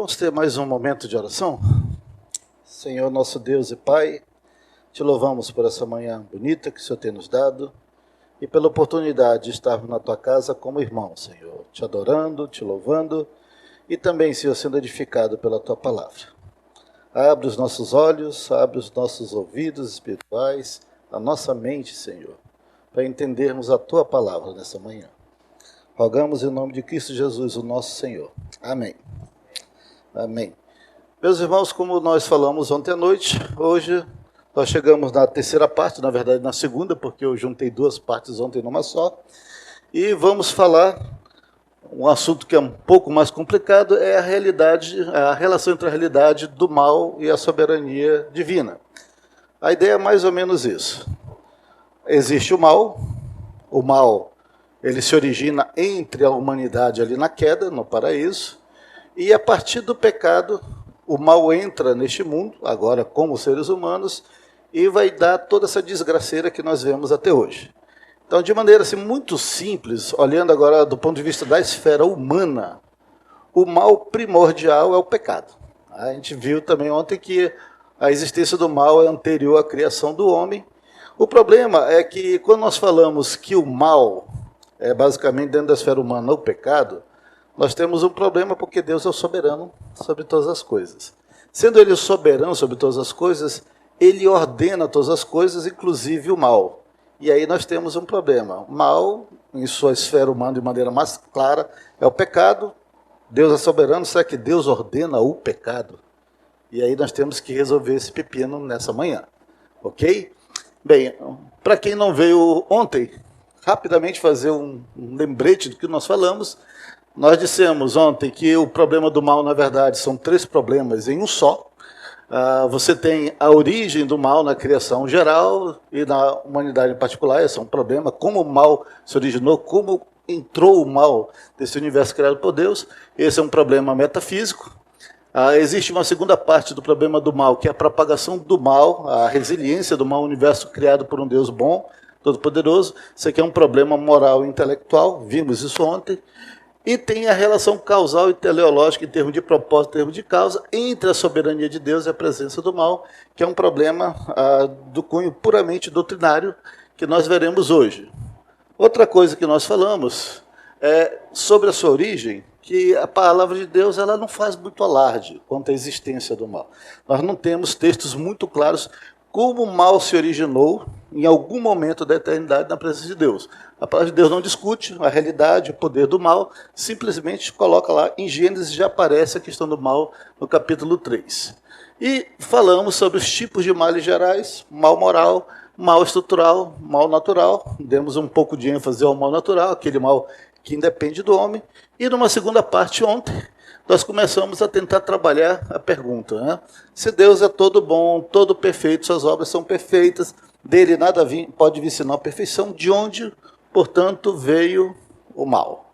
Vamos ter mais um momento de oração? Senhor, nosso Deus e Pai, te louvamos por essa manhã bonita que o Senhor tem nos dado e pela oportunidade de estarmos na tua casa como irmãos, Senhor, te adorando, te louvando e também, Senhor, sendo edificado pela tua palavra. Abre os nossos olhos, abre os nossos ouvidos espirituais, a nossa mente, Senhor, para entendermos a tua palavra nessa manhã. Rogamos em nome de Cristo Jesus, o nosso Senhor. Amém. Amém. Meus irmãos, como nós falamos ontem à noite, hoje nós chegamos na terceira parte, na verdade na segunda, porque eu juntei duas partes ontem numa só, e vamos falar um assunto que é um pouco mais complicado, é a relação entre a realidade do mal e a soberania divina. A ideia é mais ou menos isso. Existe o mal ele se origina entre a humanidade ali na queda, no paraíso, e a partir do pecado, o mal entra neste mundo, agora como seres humanos, e vai dar toda essa desgraceira que nós vemos até hoje. Então, de maneira assim, muito simples, olhando agora do ponto de vista da esfera humana, o mal primordial é o pecado. A gente viu também ontem que a existência do mal é anterior à criação do homem. O problema é que quando nós falamos que o mal é basicamente dentro da esfera humana o pecado, nós temos um problema porque Deus é o soberano sobre todas as coisas. Sendo Ele o soberano sobre todas as coisas, Ele ordena todas as coisas, inclusive o mal. E aí nós temos um problema. O mal, em sua esfera humana de maneira mais clara, é o pecado. Deus é soberano, será que Deus ordena o pecado? E aí nós temos que resolver esse pepino nessa manhã. Ok? Bem, para quem não veio ontem, rapidamente fazer um lembrete do que nós falamos. Nós dissemos ontem que o problema do mal, na verdade, são três problemas em um só. Você tem a origem do mal na criação geral e na humanidade em particular. Esse é um problema, como o mal se originou, como entrou o mal desse universo criado por Deus. Esse é um problema metafísico. Existe uma segunda parte do problema do mal, que é a propagação do mal, a resiliência do mal, universo criado por um Deus bom, todo-poderoso. Isso aqui é um problema moral e intelectual, vimos isso ontem. E tem a relação causal e teleológica, em termos de propósito, em termos de causa, entre a soberania de Deus e a presença do mal, que é um problema do cunho puramente doutrinário, que nós veremos hoje. Outra coisa que nós falamos é sobre a sua origem, que a palavra de Deus ela não faz muito alarde quanto à existência do mal. Nós não temos textos muito claros como o mal se originou em algum momento da eternidade na presença de Deus. A palavra de Deus não discute a realidade, o poder do mal, simplesmente coloca lá, em Gênesis já aparece a questão do mal no capítulo 3. E falamos sobre os tipos de males gerais, mal moral, mal estrutural, mal natural, demos um pouco de ênfase ao mal natural, aquele mal que independe do homem, e numa segunda parte ontem, nós começamos a tentar trabalhar a pergunta, né? Se Deus é todo bom, todo perfeito, suas obras são perfeitas, dele nada pode vir senão a perfeição, de onde, portanto, veio o mal?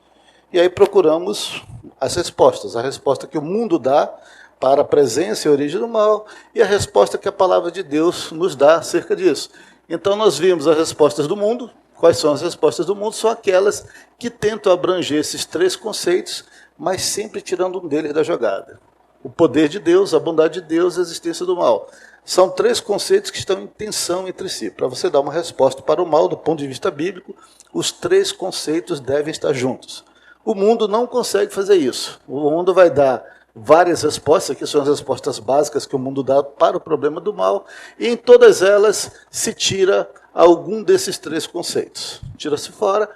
E aí procuramos as respostas, a resposta que o mundo dá para a presença e a origem do mal, e a resposta que a palavra de Deus nos dá acerca disso. Então nós vimos as respostas do mundo. Quais são as respostas do mundo? São aquelas que tentam abranger esses três conceitos, mas sempre tirando um deles da jogada. O poder de Deus, a bondade de Deus, a existência do mal. São três conceitos que estão em tensão entre si. Para você dar uma resposta para o mal, do ponto de vista bíblico, os três conceitos devem estar juntos. O mundo não consegue fazer isso. O mundo vai dar várias respostas, que são as respostas básicas que o mundo dá para o problema do mal, e em todas elas se tira algum desses três conceitos. Tira-se fora,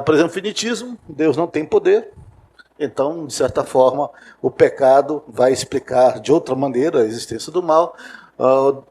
por exemplo, finitismo, Deus não tem poder. Então, de certa forma, o pecado vai explicar de outra maneira a existência do mal.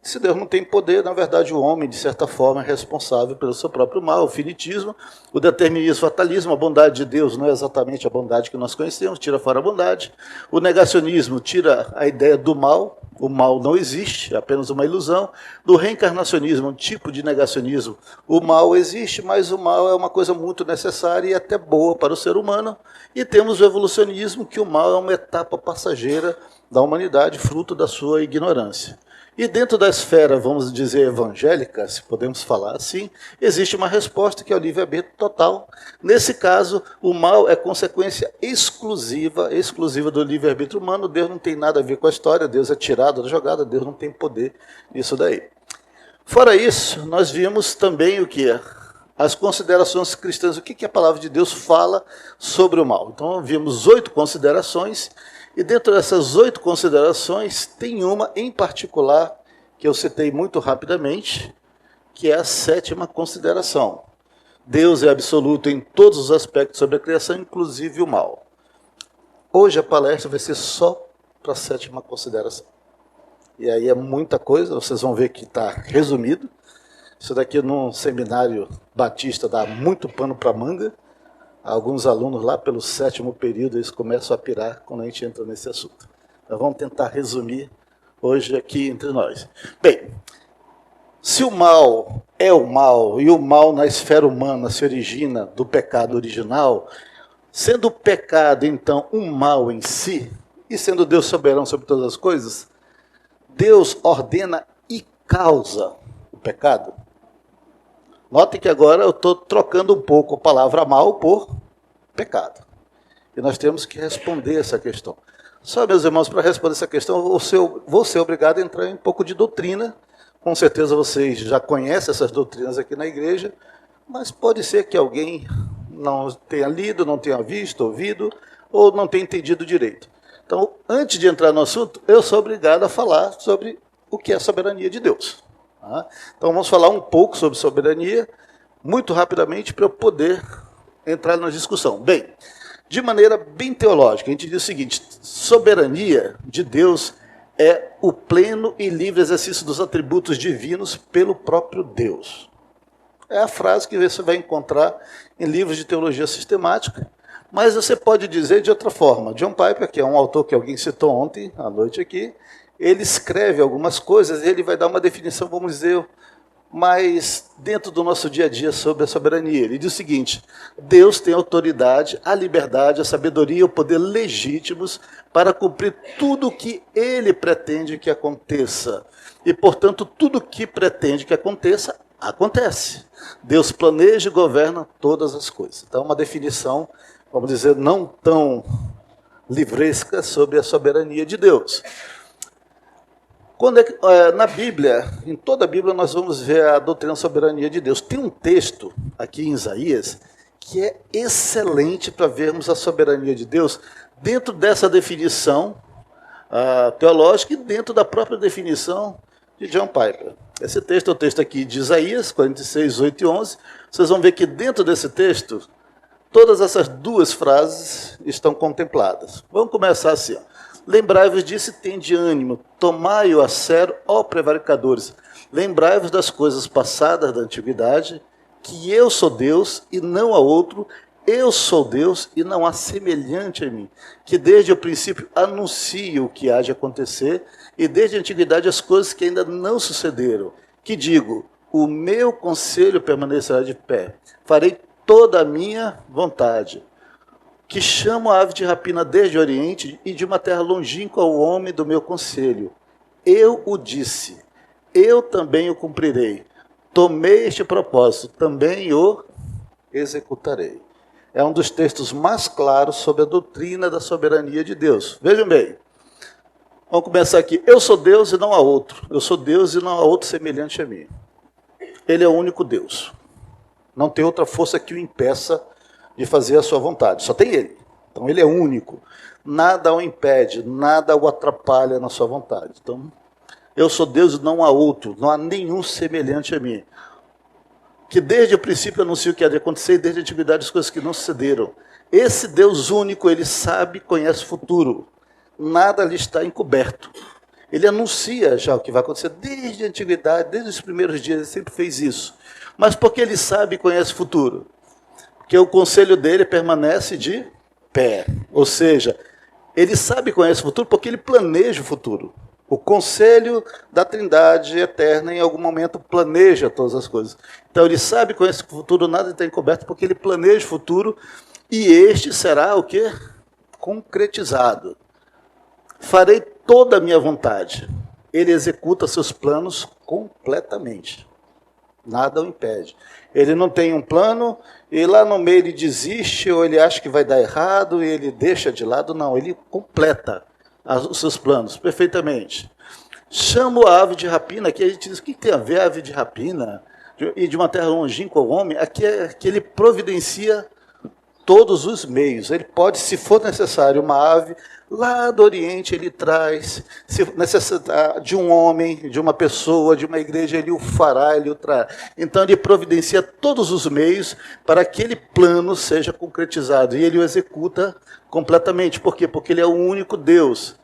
Se Deus não tem poder, na verdade o homem, de certa forma, é responsável pelo seu próprio mal, o finitismo, o determinismo, o fatalismo, a bondade de Deus não é exatamente a bondade que nós conhecemos, tira fora a bondade. O negacionismo tira a ideia do mal, o mal não existe, é apenas uma ilusão. Do reencarnacionismo, um tipo de negacionismo, o mal existe, mas o mal é uma coisa muito necessária e até boa para o ser humano. E temos o evolucionismo, que o mal é uma etapa passageira da humanidade, fruto da sua ignorância. E dentro da esfera, vamos dizer, evangélica, se podemos falar assim, existe uma resposta que é o livre-arbítrio total. Nesse caso, o mal é consequência exclusiva do livre-arbítrio humano. Deus não tem nada a ver com a história, Deus é tirado da jogada, Deus não tem poder nisso daí. Fora isso, nós vimos também o que é as considerações cristãs, o que a palavra de Deus fala sobre o mal. Então, vimos 8 considerações, e dentro dessas 8 considerações, tem uma em particular, que eu citei muito rapidamente, que é a 7ª consideração. Deus é absoluto em todos os aspectos sobre a criação, inclusive o mal. Hoje a palestra vai ser só para a 7ª consideração. E aí é muita coisa, vocês vão ver que está resumido. Isso daqui num seminário batista dá muito pano para manga. Alguns alunos lá pelo 7º período, eles começam a pirar quando a gente entra nesse assunto. Nós vamos tentar resumir hoje aqui entre nós. Bem, se o mal é o mal, e o mal na esfera humana se origina do pecado original, sendo o pecado, então, um mal em si, e sendo Deus soberano sobre todas as coisas, Deus ordena e causa o pecado. Notem que agora eu estou trocando um pouco a palavra mal por pecado. E nós temos que responder essa questão. Só, meus irmãos, para responder essa questão, vou ser obrigado a entrar em um pouco de doutrina. Com certeza vocês já conhecem essas doutrinas aqui na igreja, mas pode ser que alguém não tenha lido, não tenha visto, ouvido, ou não tenha entendido direito. Então, antes de entrar no assunto, eu sou obrigado a falar sobre o que é a soberania de Deus. Então, vamos falar um pouco sobre soberania, muito rapidamente, para eu poder entrar na discussão. Bem, de maneira bem teológica, a gente diz o seguinte: soberania de Deus é o pleno e livre exercício dos atributos divinos pelo próprio Deus. É a frase que você vai encontrar em livros de teologia sistemática, mas você pode dizer de outra forma. John Piper, que é um autor que alguém citou ontem à noite aqui, ele escreve algumas coisas e ele vai dar uma definição, vamos dizer, mais dentro do nosso dia a dia sobre a soberania. Ele diz o seguinte: Deus tem autoridade, a liberdade, a sabedoria e o poder legítimos para cumprir tudo o que ele pretende que aconteça. E, portanto, tudo o que pretende que aconteça, acontece. Deus planeja e governa todas as coisas. Então, uma definição, vamos dizer, não tão livresca sobre a soberania de Deus. Na Bíblia, em toda a Bíblia, nós vamos ver a doutrina da soberania de Deus. Tem um texto aqui em Isaías que é excelente para vermos a soberania de Deus dentro dessa definição teológica e dentro da própria definição de John Piper. Esse texto é o texto aqui de Isaías 46, 8 e 11. Vocês vão ver que dentro desse texto, todas essas 2 frases estão contempladas. Vamos começar assim, ó. Lembrai-vos disso e tende ânimo, tomai-o a sério, ó prevaricadores. Lembrai-vos das coisas passadas da antiguidade, que eu sou Deus e não há outro, eu sou Deus e não há semelhante a mim, que desde o princípio anuncio o que há de acontecer, e desde a antiguidade as coisas que ainda não sucederam, que digo, o meu conselho permanecerá de pé, farei toda a minha vontade, que chamo a ave de rapina desde o Oriente e de uma terra longínqua ao homem do meu conselho. Eu o disse, eu também o cumprirei. Tomei este propósito, também o executarei. É um dos textos mais claros sobre a doutrina da soberania de Deus. Vejam bem, vamos começar aqui. Eu sou Deus e não há outro. Eu sou Deus e não há outro semelhante a mim. Ele é o único Deus. Não tem outra força que o impeça de fazer a sua vontade. Só tem ele. Então ele é único. Nada o impede, nada o atrapalha na sua vontade. Então, eu sou Deus e não há outro, não há nenhum semelhante a mim. Que desde o princípio anuncia o que há de acontecer e desde a antiguidade as coisas que não sucederam. Esse Deus único, ele sabe, conhece o futuro. Nada lhe está encoberto. Ele anuncia já o que vai acontecer desde a antiguidade, desde os primeiros dias, ele sempre fez isso. Mas porque ele sabe e conhece o futuro? Porque o conselho dele permanece de pé. Ou seja, ele sabe e conhece o futuro porque ele planeja o futuro. O conselho da Trindade eterna, em algum momento, planeja todas as coisas. Então, ele sabe e conhece o futuro, nada está encoberto, porque ele planeja o futuro, e este será o quê? Concretizado. Farei toda a minha vontade. ele executa seus planos completamente. Nada o impede. Ele não tem um plano e lá no meio ele desiste ou ele acha que vai dar errado e ele deixa de lado. Não, ele completa os seus planos perfeitamente. Chamo a ave de rapina, aqui a gente diz, o que tem a ver a ave de rapina? E de uma terra longínqua ao homem, aqui é que ele providencia todos os meios. Ele pode, se for necessário, uma ave lá do Oriente, ele traz. Se necessitar de um homem, de uma pessoa, de uma igreja, ele o fará, ele o trará. Então, ele providencia todos os meios para que aquele plano seja concretizado. E ele o executa completamente. Por quê? Porque ele é o único Deus.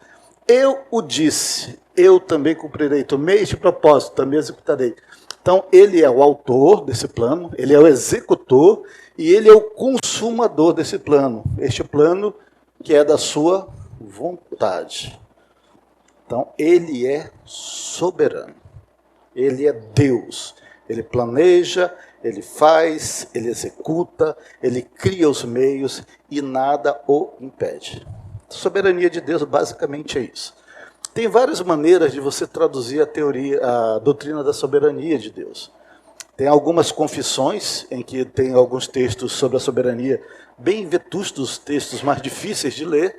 Eu o disse, eu também cumprirei. Tomei este propósito, também executarei. Então, ele é o autor desse plano, ele é o executor e ele é o consumador desse plano. Este plano que é da sua vontade. Então, ele é soberano. Ele é Deus. Ele planeja, ele faz, ele executa, ele cria os meios e nada o impede. A soberania de Deus basicamente é isso. Tem várias maneiras de você traduzir a doutrina da soberania de Deus. Tem algumas confissões em que tem alguns textos sobre a soberania, bem vetustos, textos mais difíceis de ler,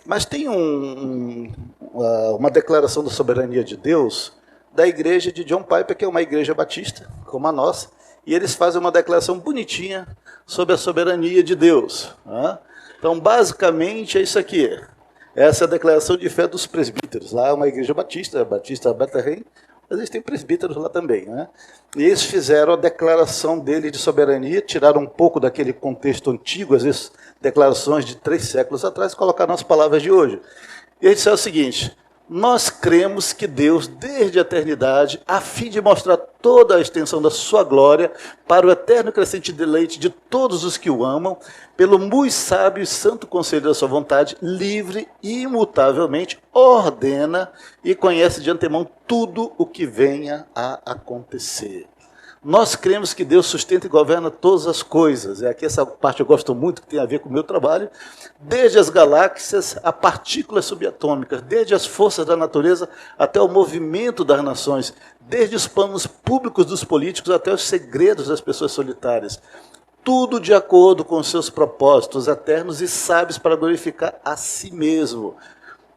mas tem uma declaração da soberania de Deus da igreja de John Piper, que é uma igreja batista, como a nossa, e eles fazem uma declaração bonitinha sobre a soberania de Deus. Então, basicamente, é isso aqui. Essa é a declaração de fé dos presbíteros. Lá é uma igreja batista Bethlehem, mas eles têm presbíteros lá também. E eles fizeram a declaração dele de soberania, tiraram um pouco daquele contexto antigo, às vezes declarações de 3 séculos atrás, e colocaram as palavras de hoje. E eles disseram o seguinte: nós cremos que Deus, desde a eternidade, a fim de mostrar toda a extensão da sua glória, para o eterno e crescente deleite de todos os que o amam, pelo muito sábio e santo conselho da sua vontade, livre e imutavelmente ordena e conhece de antemão tudo o que venha a acontecer. Nós cremos que Deus sustenta e governa todas as coisas. Aqui essa parte eu gosto muito, que tem a ver com o meu trabalho. Desde as galáxias a partículas subatômicas, desde as forças da natureza até o movimento das nações, desde os planos públicos dos políticos até os segredos das pessoas solitárias. Tudo de acordo com os seus propósitos eternos e sábios para glorificar a si mesmo.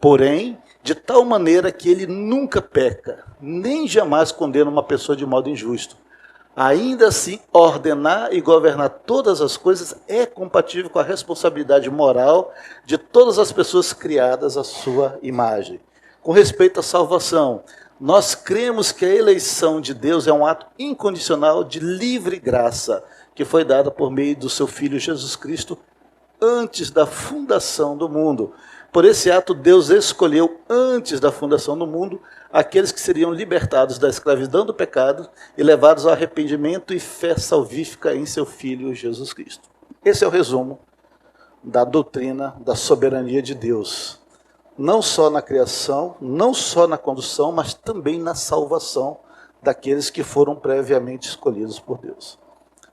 Porém, de tal maneira que ele nunca peca, nem jamais condena uma pessoa de modo injusto. Ainda assim, ordenar e governar todas as coisas é compatível com a responsabilidade moral de todas as pessoas criadas à sua imagem. Com respeito à salvação, nós cremos que a eleição de Deus é um ato incondicional de livre graça, que foi dada por meio do seu Filho Jesus Cristo antes da fundação do mundo. Por esse ato, Deus escolheu antes da fundação do mundo aqueles que seriam libertados da escravidão do pecado e levados ao arrependimento e fé salvífica em seu Filho Jesus Cristo. Esse é o resumo da doutrina da soberania de Deus. Não só na criação, não só na condução, mas também na salvação daqueles que foram previamente escolhidos por Deus.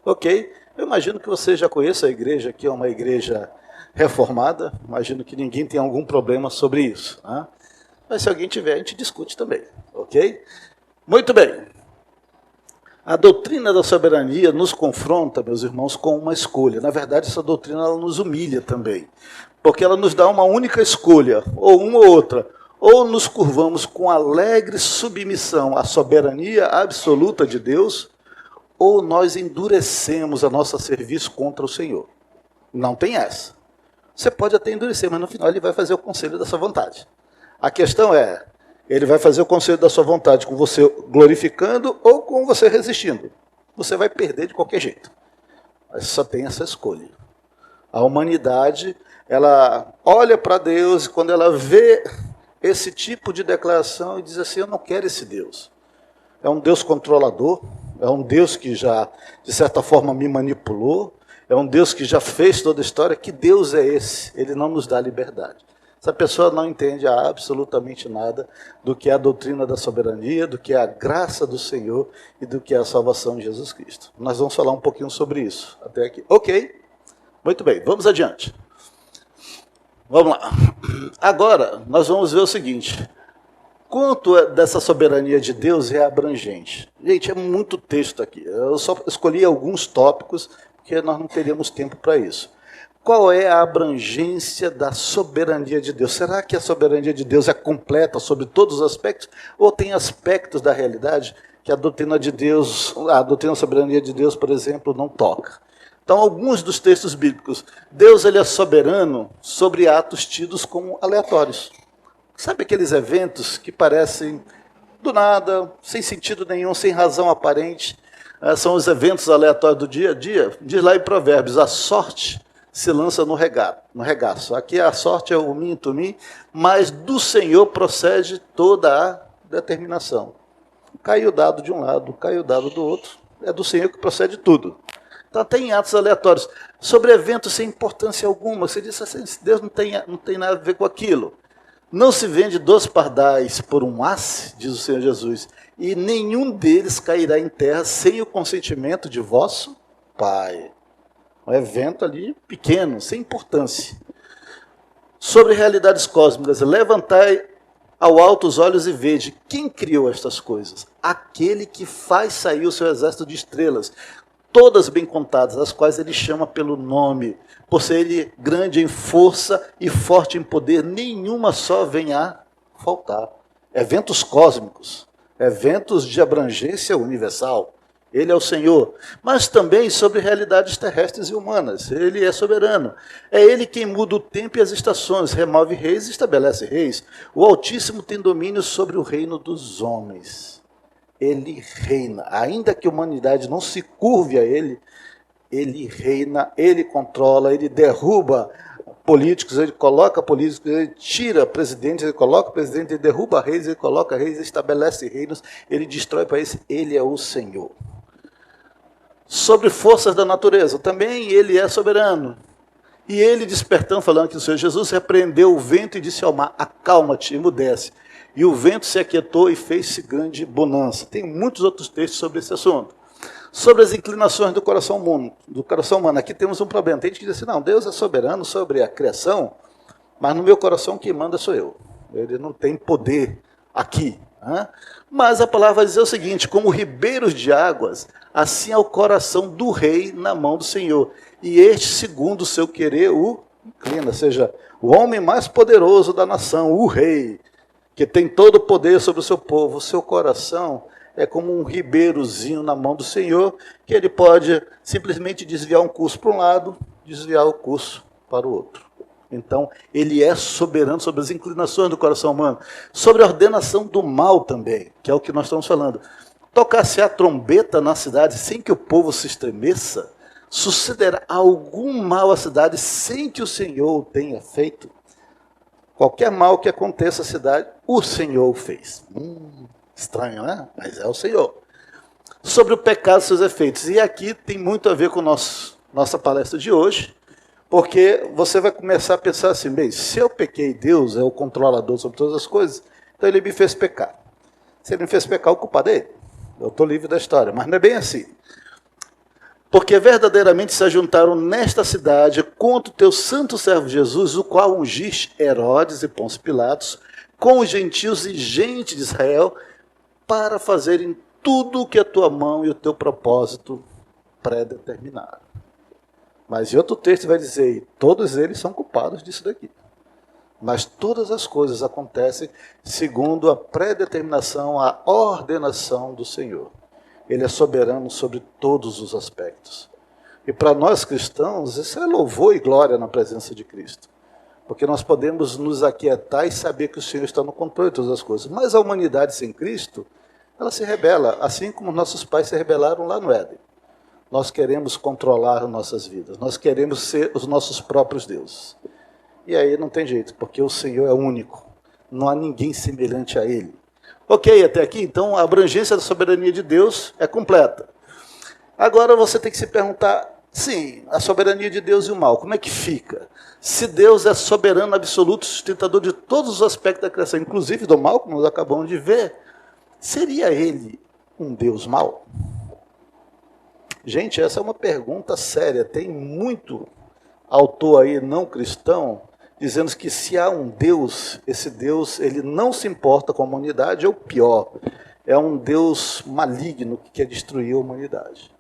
Ok? Eu imagino que você já conheça a igreja aqui, é uma igreja reformada. Imagino que ninguém tem algum problema sobre isso. Mas se alguém tiver, a gente discute também. Ok? Muito bem. A doutrina da soberania nos confronta, meus irmãos, com uma escolha. Na verdade, essa doutrina ela nos humilha também. Porque ela nos dá uma única escolha, ou uma ou outra. Ou nos curvamos com alegre submissão à soberania absoluta de Deus, ou nós endurecemos a nosso serviço contra o Senhor. Não tem essa. Você pode até endurecer, mas no final ele vai fazer o conselho da sua vontade. A questão é, ele vai fazer o conselho da sua vontade com você glorificando ou com você resistindo. Você vai perder de qualquer jeito. Mas só tem essa escolha. A humanidade, ela olha para Deus e quando ela vê esse tipo de declaração e diz assim, eu não quero esse Deus. É um Deus controlador, é um Deus que já, de certa forma, me manipulou, é um Deus que já fez toda a história. Que Deus é esse? Ele não nos dá liberdade. Essa pessoa não entende absolutamente nada do que é a doutrina da soberania, do que é a graça do Senhor e do que é a salvação de Jesus Cristo. Nós vamos falar um pouquinho sobre isso até aqui. Ok? Muito bem, vamos adiante. Vamos lá. Agora, nós vamos ver o seguinte. quanto dessa soberania de Deus é abrangente. Gente, é muito texto aqui. Eu só escolhi alguns tópicos, porque nós não teríamos tempo para isso. Qual é a abrangência da soberania de Deus? Será que a soberania de Deus é completa sobre todos os aspectos? Ou tem aspectos da realidade que a doutrina de Deus, a doutrina da soberania de Deus, por exemplo, não toca? Então, alguns dos textos bíblicos, Deus ele é soberano sobre atos tidos como aleatórios. Sabe aqueles eventos que parecem do nada, sem sentido nenhum, sem razão aparente? São os eventos aleatórios do dia a dia. Diz lá em Provérbios, a sorte se lança no regaço. Aqui a sorte é o mim, tu mim, mas do Senhor procede toda a determinação. Cai o dado de um lado, cai o dado do outro. É do Senhor que procede tudo. Então tem atos aleatórios. Sobre eventos sem importância alguma. Você diz assim, Deus não tem nada a ver com aquilo. Não se vende 2 pardais por um asse, diz o Senhor Jesus, e nenhum deles cairá em terra sem o consentimento de vosso Pai. Um evento ali pequeno, sem importância. Sobre realidades cósmicas, levantai ao alto os olhos e vede quem criou estas coisas. Aquele que faz sair o seu exército de estrelas, todas bem contadas, as quais ele chama pelo nome. Por ser ele grande em força e forte em poder, nenhuma só vem a faltar. Eventos cósmicos, eventos de abrangência universal. Ele é o Senhor. Mas também sobre realidades terrestres e humanas. Ele é soberano. É ele quem muda o tempo e as estações, remove reis e estabelece reis. O Altíssimo tem domínio sobre o reino dos homens. Ele reina. Ainda que a humanidade não se curve a ele reina, ele controla, ele derruba políticos, ele coloca políticos, ele tira presidentes, ele coloca presidente, ele derruba reis, ele coloca reis, ele estabelece reinos, ele destrói países, ele é o Senhor. Sobre forças da natureza, também ele é soberano. E ele despertando, falando que o Senhor Jesus repreendeu o vento e disse ao mar, acalma-te, emudece. E o vento se aquietou e fez-se grande bonança. Tem muitos outros textos sobre esse assunto. Sobre as inclinações do coração humano. Aqui temos um problema. Tem gente que diz assim, não, Deus é soberano sobre a criação, mas no meu coração quem manda sou eu. Ele não tem poder aqui. Mas a palavra vai dizer o seguinte, como ribeiros de águas, assim é o coração do rei na mão do Senhor. E este, segundo o seu querer, o inclina. Ou seja, o homem mais poderoso da nação, o rei, que tem todo o poder sobre o seu povo, o seu coração é como um ribeirozinho na mão do Senhor, que ele pode simplesmente desviar um curso para um lado, desviar o curso para o outro. Então, ele é soberano sobre as inclinações do coração humano, sobre a ordenação do mal também, que é o que nós estamos falando. Tocar-se a trombeta na cidade sem que o povo se estremeça, sucederá algum mal à cidade sem que o Senhor o tenha feito? Qualquer mal que aconteça à cidade, o Senhor o fez. Estranho, né? Mas é o Senhor. Sobre o pecado e seus efeitos. E aqui tem muito a ver com nossa palestra de hoje, porque você vai começar a pensar assim, bem, se eu pequei, Deus é o controlador sobre todas as coisas, então ele me fez pecar. Se ele me fez pecar, o culpado é ele. Eu estou livre da história, mas não é bem assim. Porque verdadeiramente se ajuntaram nesta cidade contra o teu santo servo Jesus, o qual ungiste Herodes e Pôncio Pilatos, com os gentios e gente de Israel, para fazerem tudo o que a tua mão e o teu propósito predeterminaram. Mas em outro texto vai dizer, todos eles são culpados disso daqui. Mas todas as coisas acontecem segundo a predeterminação, a ordenação do Senhor. Ele é soberano sobre todos os aspectos. E para nós cristãos, isso é louvor e glória na presença de Cristo. Porque nós podemos nos aquietar e saber que o Senhor está no controle de todas as coisas. Mas a humanidade sem Cristo, ela se rebela, assim como nossos pais se rebelaram lá no Éden. Nós queremos controlar nossas vidas, nós queremos ser os nossos próprios deuses. E aí não tem jeito, porque o Senhor é único, não há ninguém semelhante a Ele. Ok, até aqui, então a abrangência da soberania de Deus é completa. Agora você tem que se perguntar, sim, a soberania de Deus e o mal, como é que fica? Se Deus é soberano, absoluto, sustentador de todos os aspectos da criação, inclusive do mal, como nós acabamos de ver, seria Ele um Deus mau? Gente, essa é uma pergunta séria. Tem muito autor aí não cristão dizendo que se há um Deus, esse Deus ele não se importa com a humanidade, ou pior, é um Deus maligno que quer destruir a humanidade.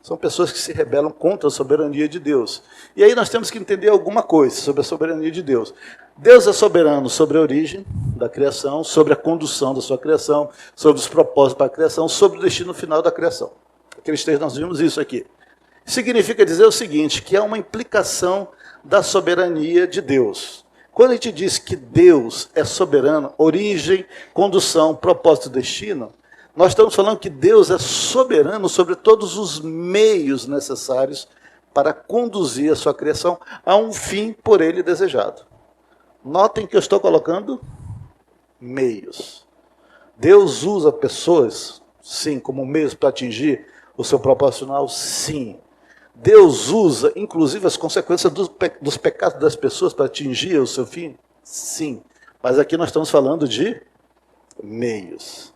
São pessoas que se rebelam contra a soberania de Deus. E aí nós temos que entender alguma coisa sobre a soberania de Deus. Deus é soberano sobre a origem da criação, sobre a condução da sua criação, sobre os propósitos para a criação, sobre o destino final da criação. Aqueles três nós vimos isso aqui. Significa dizer o seguinte, que há uma implicação da soberania de Deus. Quando a gente diz que Deus é soberano, origem, condução, propósito e destino, nós estamos falando que Deus é soberano sobre todos os meios necessários para conduzir a sua criação a um fim por ele desejado. Notem que eu estou colocando meios. Deus usa pessoas, sim, como meios para atingir o seu propósito final, sim. Deus usa, inclusive, as consequências dos pecados das pessoas para atingir o seu fim? Sim. Mas aqui nós estamos falando de meios.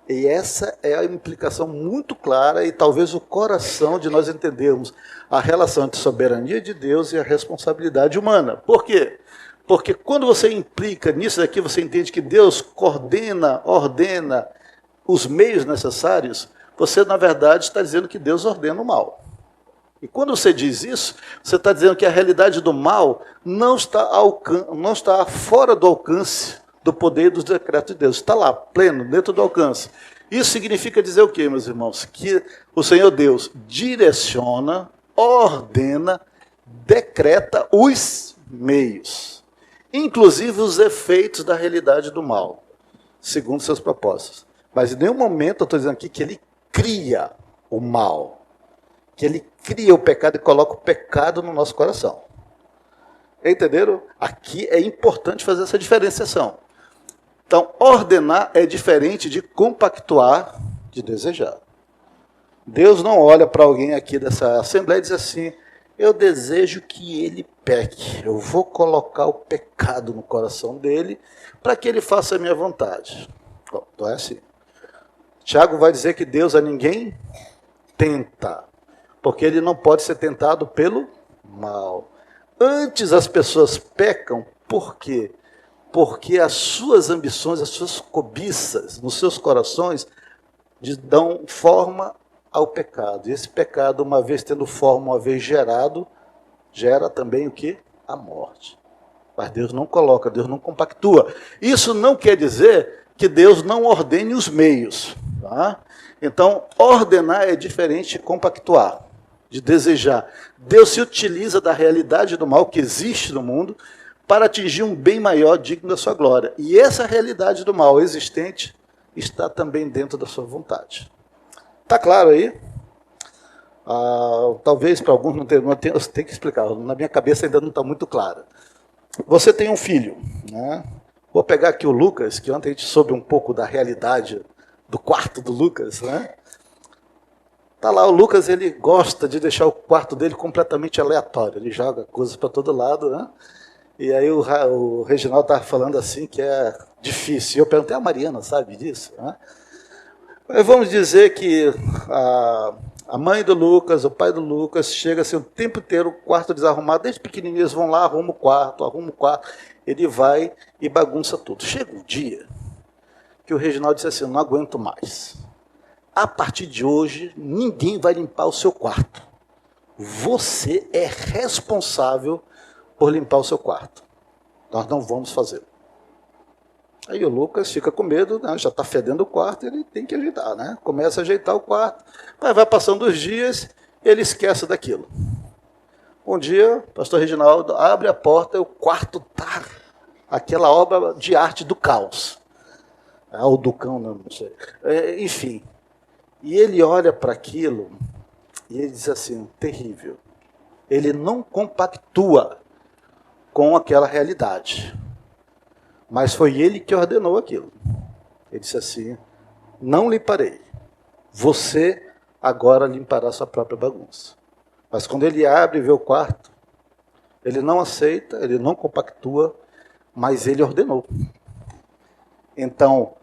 E essa é a implicação muito clara e talvez o coração de nós entendermos a relação entre a soberania de Deus e a responsabilidade humana. Por quê? Porque quando você implica nisso daqui, você entende que Deus ordena os meios necessários, você, na verdade, está dizendo que Deus ordena o mal. E quando você diz isso, você está dizendo que a realidade do mal não está fora do alcance do poder dos decretos de Deus. Está lá, pleno, dentro do alcance. Isso significa dizer o quê, meus irmãos? Que o Senhor Deus direciona, ordena, decreta os meios, inclusive os efeitos da realidade do mal, segundo seus propósitos. Mas em nenhum momento eu estou dizendo aqui que ele cria o mal, que ele cria o pecado e coloca o pecado no nosso coração. Entenderam? Aqui é importante fazer essa diferenciação. Então, ordenar é diferente de compactuar, de desejar. Deus não olha para alguém aqui dessa assembleia e diz assim, eu desejo que ele peque, eu vou colocar o pecado no coração dele para que ele faça a minha vontade. Bom, então é assim. Tiago vai dizer que Deus a ninguém tenta, porque ele não pode ser tentado pelo mal. Antes as pessoas pecam, por quê? Porque as suas ambições, as suas cobiças nos seus corações dão forma ao pecado. E esse pecado, uma vez tendo forma, uma vez gerado, gera também o quê? A morte. Mas Deus não coloca, Deus não compactua. Isso não quer dizer que Deus não ordene os meios. Tá? Então, ordenar é diferente de compactuar, de desejar. Deus se utiliza da realidade do mal que existe no mundo para atingir um bem maior digno da sua glória. E essa realidade do mal existente está também dentro da sua vontade. Está claro aí? Talvez para alguns não tenha, eu tenho que explicar, na minha cabeça ainda não está muito claro. Você tem um filho, né? Vou pegar aqui o Lucas, que ontem a gente soube um pouco da realidade do quarto do Lucas, né? Tá lá, o Lucas, ele gosta de deixar o quarto dele completamente aleatório, ele joga coisas para todo lado, né? E aí o Reginaldo estava falando assim que é difícil. Eu perguntei, a Mariana sabe disso? Né? Mas vamos dizer que a mãe do Lucas, o pai do Lucas, chega assim o tempo inteiro, o quarto desarrumado, desde pequenininhos vão lá, arruma o quarto, ele vai e bagunça tudo. Chega um dia que o Reginaldo disse assim, não aguento mais. A partir de hoje, ninguém vai limpar o seu quarto. Você é responsável por limpar o seu quarto. Nós não vamos fazer. Aí o Lucas fica com medo, né? Já está fedendo o quarto, ele tem que ajeitar, né? Começa a ajeitar o quarto, mas vai passando os dias, ele esquece daquilo. Um dia, o pastor Reginaldo abre a porta e o quarto está aquela obra de arte do caos. Ou do cão, não sei. Enfim. E ele olha para aquilo e ele diz assim, terrível. Ele não compactua com aquela realidade. Mas foi ele que ordenou aquilo. Ele disse assim, não limparei. Você agora limpará sua própria bagunça. Mas quando ele abre e vê o quarto, ele não aceita, ele não compactua, mas ele ordenou. Então,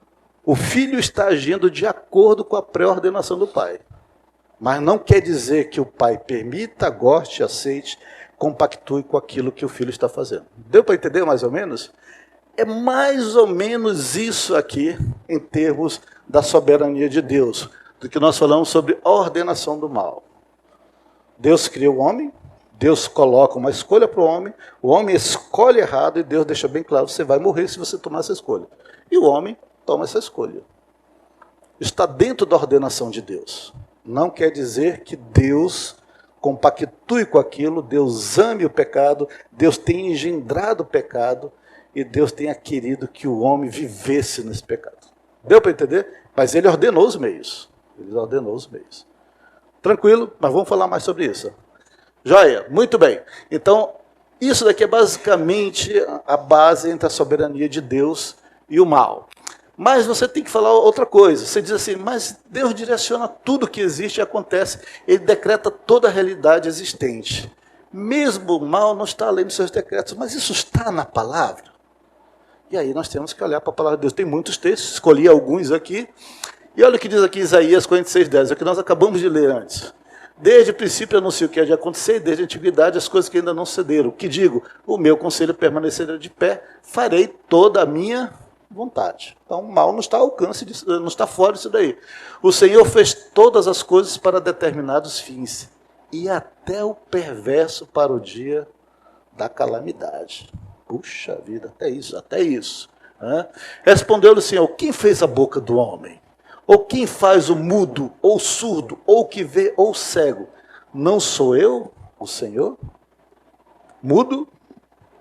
o filho está agindo de acordo com a pré-ordenação do pai. Mas não quer dizer que o pai permita, goste, aceite compactue com aquilo que o filho está fazendo. Deu para entender mais ou menos? É mais ou menos isso aqui, em termos da soberania de Deus, do que nós falamos sobre a ordenação do mal. Deus cria o homem, Deus coloca uma escolha para o homem escolhe errado e Deus deixa bem claro, você vai morrer se você tomar essa escolha. E o homem toma essa escolha. Está dentro da ordenação de Deus. Não quer dizer que Deus compactue com aquilo, Deus ame o pecado, Deus tem engendrado o pecado e Deus tenha querido que o homem vivesse nesse pecado. Deu para entender? Mas ele ordenou os meios. Ele ordenou os meios. Tranquilo? Mas vamos falar mais sobre isso. Joia, muito bem. Então, isso daqui é basicamente a base entre a soberania de Deus e o mal. Mas você tem que falar outra coisa. Você diz assim, mas Deus direciona tudo que existe e acontece. Ele decreta toda a realidade existente. Mesmo o mal não está além dos seus decretos, mas isso está na palavra. E aí nós temos que olhar para a palavra de Deus. Tem muitos textos, escolhi alguns aqui. E olha o que diz aqui Isaías 46:10, é o que nós acabamos de ler antes. Desde o princípio anuncio o que há de acontecer, e desde a antiguidade as coisas que ainda não cederam. Que digo, o meu conselho permanecerá de pé, farei toda a minha vontade. Então o mal não está ao alcance, não está fora disso daí. O Senhor fez todas as coisas para determinados fins, e até o perverso para o dia da calamidade. Puxa vida, até isso, até isso. Respondeu-lhe o Senhor, quem fez a boca do homem? Ou quem faz o mudo, ou surdo, ou que vê, ou cego? Não sou eu, o Senhor? Mudo,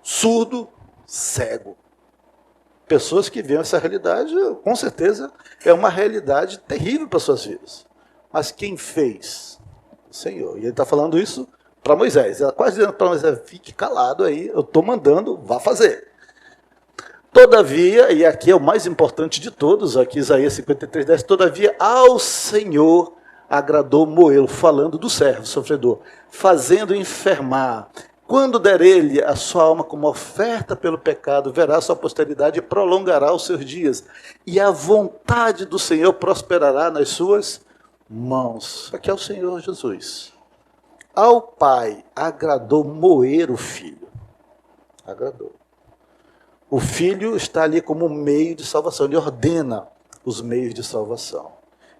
surdo, cego. Pessoas que veem essa realidade, com certeza, é uma realidade terrível para suas vidas. Mas quem fez? O Senhor. E ele está falando isso para Moisés. Ele está quase dizendo para Moisés, fique calado aí, eu estou mandando, vá fazer. Todavia, e aqui é o mais importante de todos, aqui Isaías 53:10, todavia ao Senhor agradou moê-lo, falando do servo sofredor, fazendo enfermar. Quando der ele a sua alma como oferta pelo pecado, verá sua posteridade e prolongará os seus dias. E a vontade do Senhor prosperará nas suas mãos. Aqui é o Senhor Jesus. Ao Pai agradou moer o Filho. Agradou. O Filho está ali como meio de salvação. Ele ordena os meios de salvação.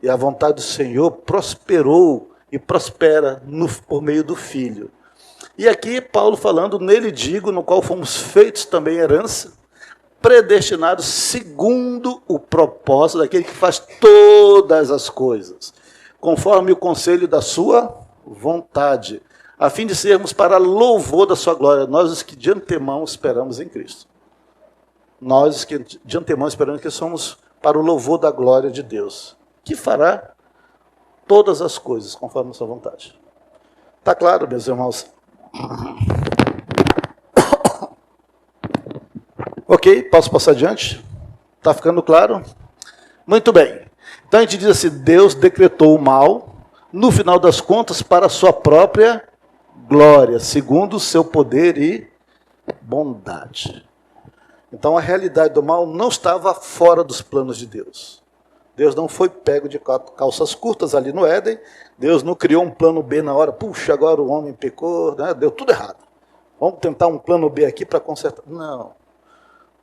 E a vontade do Senhor prosperou e prospera por meio do Filho. E aqui Paulo falando, nele digo, no qual fomos feitos também herança, predestinados segundo o propósito daquele que faz todas as coisas, conforme o conselho da sua vontade, a fim de sermos para louvor da sua glória, nós os que de antemão esperamos em Cristo. Nós que de antemão esperamos que somos para o louvor da glória de Deus, que fará todas as coisas conforme a sua vontade. Está claro, meus irmãos? Ok, posso passar adiante? Está ficando claro? Muito bem. Então a gente diz assim, Deus decretou o mal, no final das contas, para a sua própria glória, segundo o seu poder e bondade. Então a realidade do mal não estava fora dos planos de Deus. Deus não foi pego de calças curtas ali no Éden. Deus não criou um plano B na hora. Puxa, agora o homem pecou, né? Deu tudo errado. Vamos tentar um plano B aqui para consertar. Não.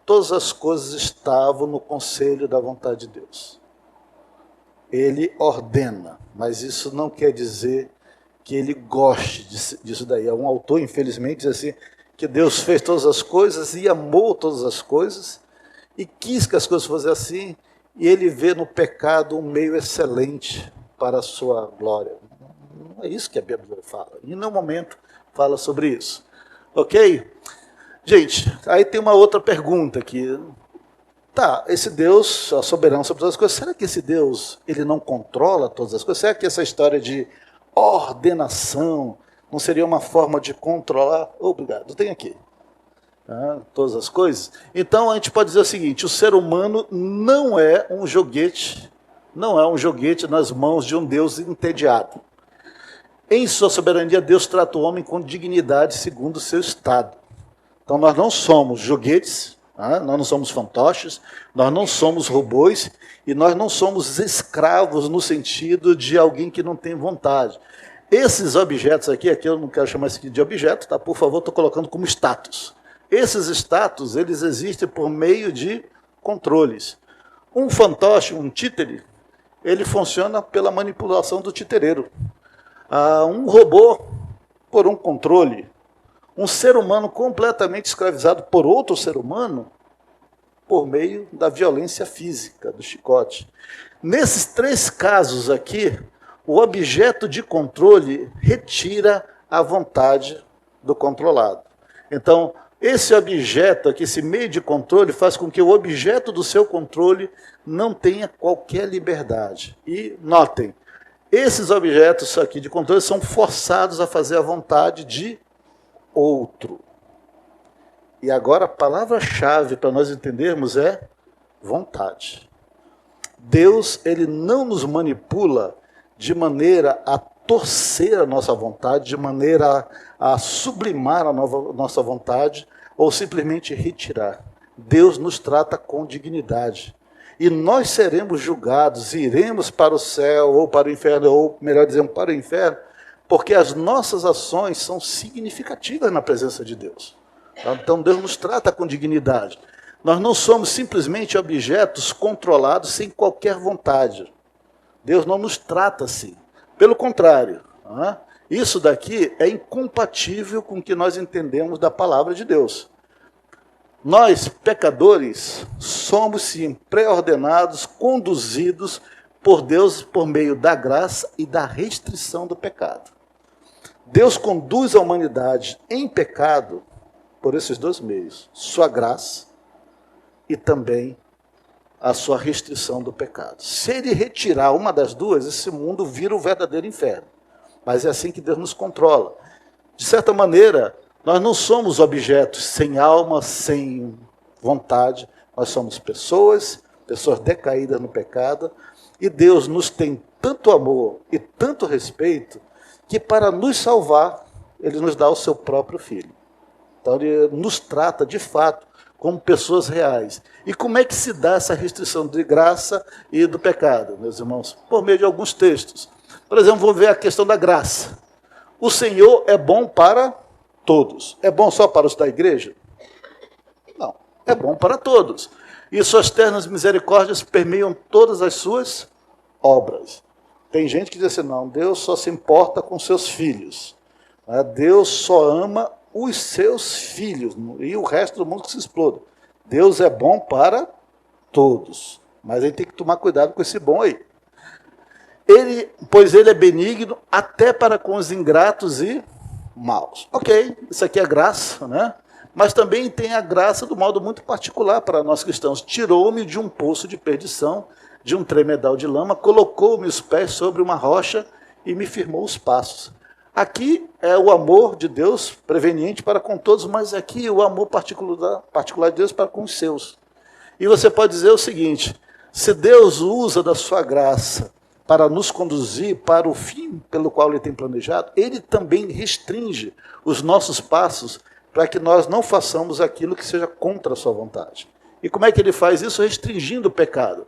Todas as coisas estavam no conselho da vontade de Deus. Ele ordena, mas isso não quer dizer que ele goste disso daí. Um autor, infelizmente, diz assim, que Deus fez todas as coisas e amou todas as coisas e quis que as coisas fossem assim, e ele vê no pecado um meio excelente para a sua glória. Não é isso que a Bíblia fala. Em nenhum momento fala sobre isso. Ok? Gente, aí tem uma outra pergunta aqui. Tá, esse Deus, soberano sobre todas as coisas, será que esse Deus, ele não controla todas as coisas? Será que essa história de ordenação não seria uma forma de controlar? Obrigado, tem aqui. Todas as coisas. Então a gente pode dizer o seguinte, o ser humano não é um joguete nas mãos de um Deus entediado. Em sua soberania, Deus trata o homem com dignidade segundo o seu estado. Então nós não somos joguetes, nós não somos fantoches, nós não somos robôs e nós não somos escravos no sentido de alguém que não tem vontade. Esses objetos aqui eu não quero chamar isso aqui de objeto, tá? Por favor, estou colocando como status. Esses status, eles existem por meio de controles. Um fantoche, um títere, ele funciona pela manipulação do titereiro. Um robô, por um controle. Um ser humano completamente escravizado por outro ser humano, por meio da violência física, do chicote. Nesses 3 casos aqui, o objeto de controle retira a vontade do controlado. Então, esse objeto aqui, esse meio de controle, faz com que o objeto do seu controle não tenha qualquer liberdade. E notem, esses objetos aqui de controle são forçados a fazer a vontade de outro. E agora a palavra-chave para nós entendermos é vontade. Deus, ele não nos manipula de maneira a torcer a nossa vontade, de maneira a sublimar a nossa vontade, ou simplesmente retirar. Deus nos trata com dignidade. E nós seremos julgados, iremos para o céu, ou para o inferno, ou melhor dizendo, para o inferno, porque as nossas ações são significativas na presença de Deus. Então Deus nos trata com dignidade. Nós não somos simplesmente objetos controlados sem qualquer vontade. Deus não nos trata assim. Pelo contrário, isso daqui é incompatível com o que nós entendemos da palavra de Deus. Nós, pecadores, somos sim pré-ordenados, conduzidos por Deus por meio da graça e da restrição do pecado. Deus conduz a humanidade em pecado por esses 2 meios, sua graça e também a sua restrição do pecado. Se ele retirar uma das duas, esse mundo vira o verdadeiro inferno. Mas é assim que Deus nos controla. De certa maneira, nós não somos objetos sem alma, sem vontade. Nós somos pessoas decaídas no pecado. E Deus nos tem tanto amor e tanto respeito que para nos salvar, Ele nos dá o seu próprio Filho. Então Ele nos trata de fato como pessoas reais. E como é que se dá essa restrição de graça e do pecado, meus irmãos? Por meio de alguns textos. Por exemplo, vamos ver a questão da graça. O Senhor é bom para todos. É bom só para os da igreja? Não, é bom para todos. E suas ternas misericórdias permeiam todas as suas obras. Tem gente que diz assim, não, Deus só se importa com seus filhos. Deus só ama os seus filhos e o resto do mundo que se exploda. Deus é bom para todos. Mas a gente tem que tomar cuidado com esse bom aí. Pois ele é benigno até para com os ingratos e maus. Ok, isso aqui é graça, né? Mas também tem a graça do modo muito particular para nós cristãos. Tirou-me de um poço de perdição, de um tremedal de lama, colocou-me os pés sobre uma rocha e me firmou os passos. Aqui é o amor de Deus preveniente para com todos, mas aqui o amor particular de Deus para com os seus. E você pode dizer o seguinte, se Deus usa da sua graça para nos conduzir para o fim pelo qual Ele tem planejado, Ele também restringe os nossos passos para que nós não façamos aquilo que seja contra a sua vontade. E como é que Ele faz isso? Restringindo o pecado.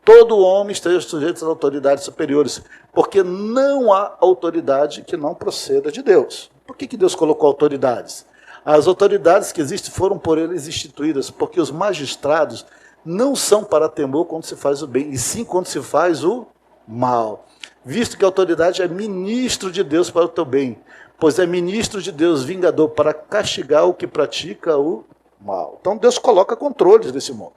Todo homem esteja sujeito às autoridades superiores, porque não há autoridade que não proceda de Deus. Por que Deus colocou autoridades? As autoridades que existem foram por eles instituídas, porque os magistrados não são para temor quando se faz o bem, e sim quando se faz o mal. Visto que a autoridade é ministro de Deus para o teu bem, pois é ministro de Deus vingador para castigar o que pratica o mal. Então Deus coloca controles nesse mundo,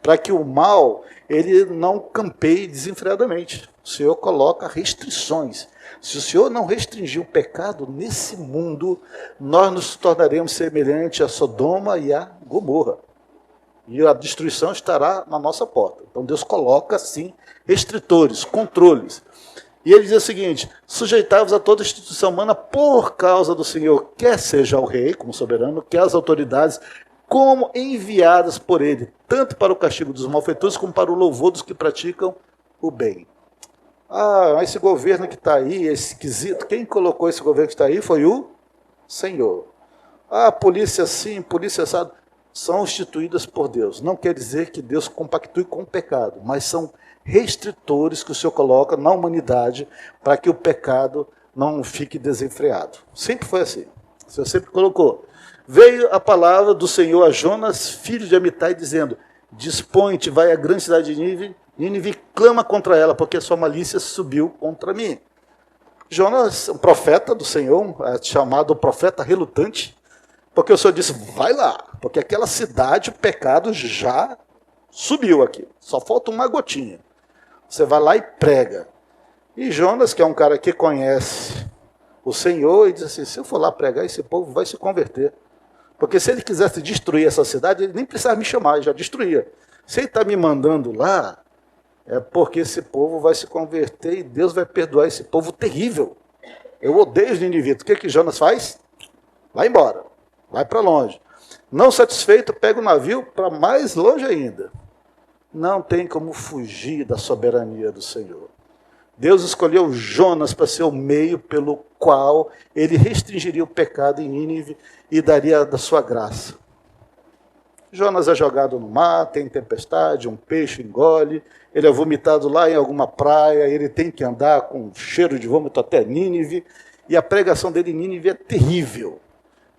para que o mal ele não campeie desenfreadamente. O Senhor coloca restrições. Se o Senhor não restringir o pecado nesse mundo, nós nos tornaremos semelhantes a Sodoma e a Gomorra. E a destruição estará na nossa porta. Então Deus coloca, sim, restritores, controles. E ele diz o seguinte, sujeitai-vos a toda instituição humana por causa do Senhor, quer seja o rei, como soberano, quer as autoridades, como enviadas por ele, tanto para o castigo dos malfeitores, como para o louvor dos que praticam o bem. Esse governo que está aí, é esquisito. Quem colocou esse governo que está aí foi o Senhor. Polícia assim, polícia assado, são instituídas por Deus. Não quer dizer que Deus compactue com o pecado, mas são restritores que o Senhor coloca na humanidade para que o pecado não fique desenfreado. Sempre foi assim. O Senhor sempre colocou. Veio a palavra do Senhor a Jonas, filho de Amitai, dizendo: dispõe-te, vai à grande cidade de Nínive, Nínive clama contra ela, porque a sua malícia subiu contra mim. Jonas, um profeta do Senhor, chamado profeta relutante, porque o Senhor disse: vai lá, porque aquela cidade, o pecado já subiu aqui, só falta uma gotinha. Você vai lá e prega. E Jonas, que é um cara que conhece o Senhor, e diz assim: se eu for lá pregar, esse povo vai se converter. Porque se ele quisesse destruir essa cidade, ele nem precisava me chamar, ele já destruía. Se ele está me mandando lá, é porque esse povo vai se converter e Deus vai perdoar esse povo terrível. Eu odeio os ninivitas. O que Jonas faz? Vai embora, vai para longe. Não satisfeito, pega o navio para mais longe ainda. Não tem como fugir da soberania do Senhor. Deus escolheu Jonas para ser o meio pelo qual ele restringiria o pecado em Nínive e daria da sua graça. Jonas é jogado no mar, tem tempestade, um peixe engole, ele é vomitado lá em alguma praia, ele tem que andar com cheiro de vômito até Nínive, e a pregação dele em Nínive é terrível.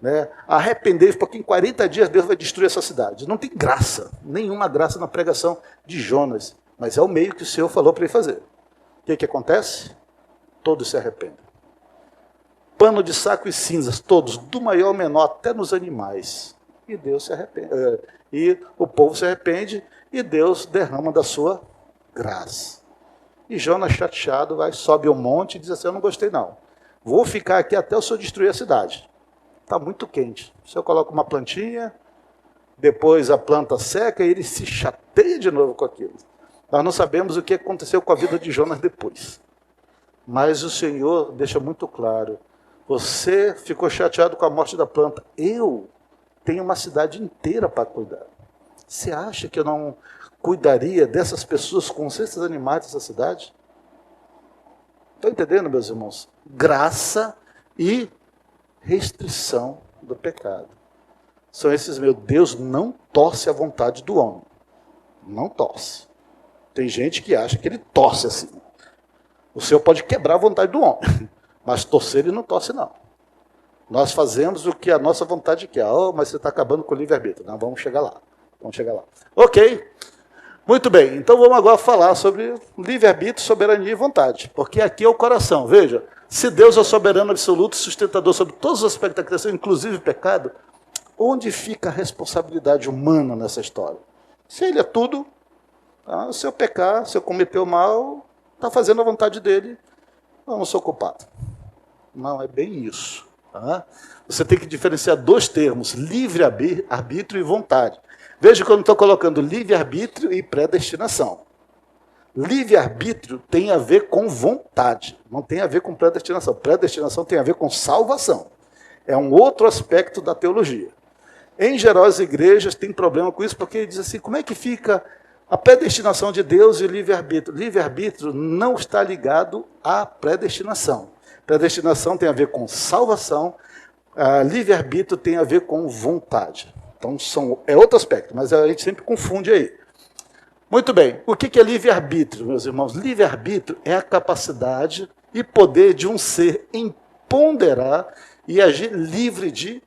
Né? Arrependei-vos, porque em 40 dias Deus vai destruir essa cidade. Não tem graça, nenhuma graça na pregação de Jonas, mas é o meio que o Senhor falou para ele fazer. O que acontece? Todos se arrependem. Pano de saco e cinzas, todos, do maior ao menor, até nos animais. E Deus se arrepende. E o povo se arrepende e Deus derrama da sua graça. E Jonas, chateado, sobe ao monte e diz assim: eu não gostei não. Vou ficar aqui até o Senhor destruir a cidade. Está muito quente. O Senhor coloca uma plantinha, depois a planta seca e ele se chateia de novo com aquilo. Nós não sabemos o que aconteceu com a vida de Jonas depois. Mas o Senhor deixa muito claro: você ficou chateado com a morte da planta. Eu tenho uma cidade inteira para cuidar. Você acha que eu não cuidaria dessas pessoas com esses animais dessa cidade? Estão entendendo, meus irmãos? Graça e restrição do pecado. São esses meus. Deus não torce a vontade do homem. Não torce. Tem gente que acha que ele torce assim. O Senhor pode quebrar a vontade do homem, mas torcer ele não torce não. Nós fazemos o que a nossa vontade quer. Oh, mas você está acabando com o livre-arbítrio. Não, vamos chegar lá. Vamos chegar lá. Ok. Muito bem. Então vamos agora falar sobre livre-arbítrio, soberania e vontade. Porque aqui é o coração. Veja, se Deus é o soberano absoluto, sustentador sobre todos os aspectos da criação, inclusive o pecado, onde fica a responsabilidade humana nessa história? Se ele é tudo, tá? Se eu pecar, se eu cometer o mal, está fazendo a vontade dele, eu não sou culpado. Não, é bem isso. Tá? Você tem que diferenciar dois termos: livre-arbítrio e vontade. Veja que eu não estou colocando livre-arbítrio e predestinação. Livre-arbítrio tem a ver com vontade, não tem a ver com predestinação. Predestinação tem a ver com salvação. É um outro aspecto da teologia. Em geral, as igrejas têm problema com isso, porque diz assim: como é que fica a predestinação de Deus e o livre-arbítrio? Livre-arbítrio não está ligado à predestinação. Predestinação tem a ver com salvação, livre-arbítrio tem a ver com vontade. Então, é outro aspecto, mas a gente sempre confunde aí. Muito bem, o que é livre-arbítrio, meus irmãos? Livre-arbítrio é a capacidade e poder de um ser em ponderar e agir livre de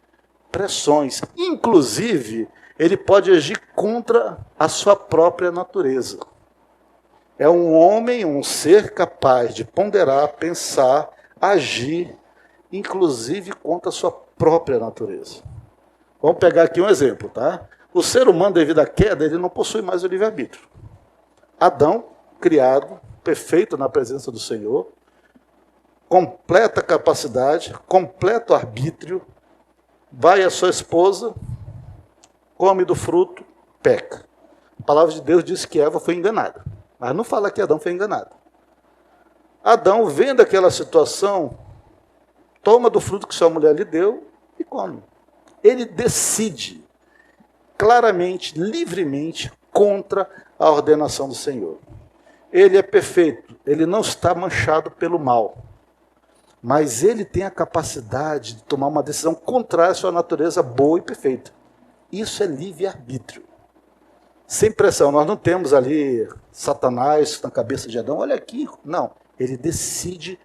pressões. Inclusive, ele pode agir contra a sua própria natureza. É um homem, um ser capaz de ponderar, pensar, agir, inclusive contra a sua própria natureza. Vamos pegar aqui um exemplo, tá? O ser humano, devido à queda, ele não possui mais o livre-arbítrio. Adão, criado, perfeito na presença do Senhor, completa capacidade, completo arbítrio, vai à sua esposa, come do fruto, peca. A palavra de Deus diz que Eva foi enganada, mas não fala que Adão foi enganado. Adão, vendo aquela situação, toma do fruto que sua mulher lhe deu e come. Ele decide claramente, livremente, contra a ordenação do Senhor. Ele é perfeito, ele não está manchado pelo mal, mas ele tem a capacidade de tomar uma decisão contrária à sua natureza boa e perfeita. Isso é livre-arbítrio. Sem pressão, nós não temos ali Satanás na cabeça de Adão, olha aqui, não. Ele decide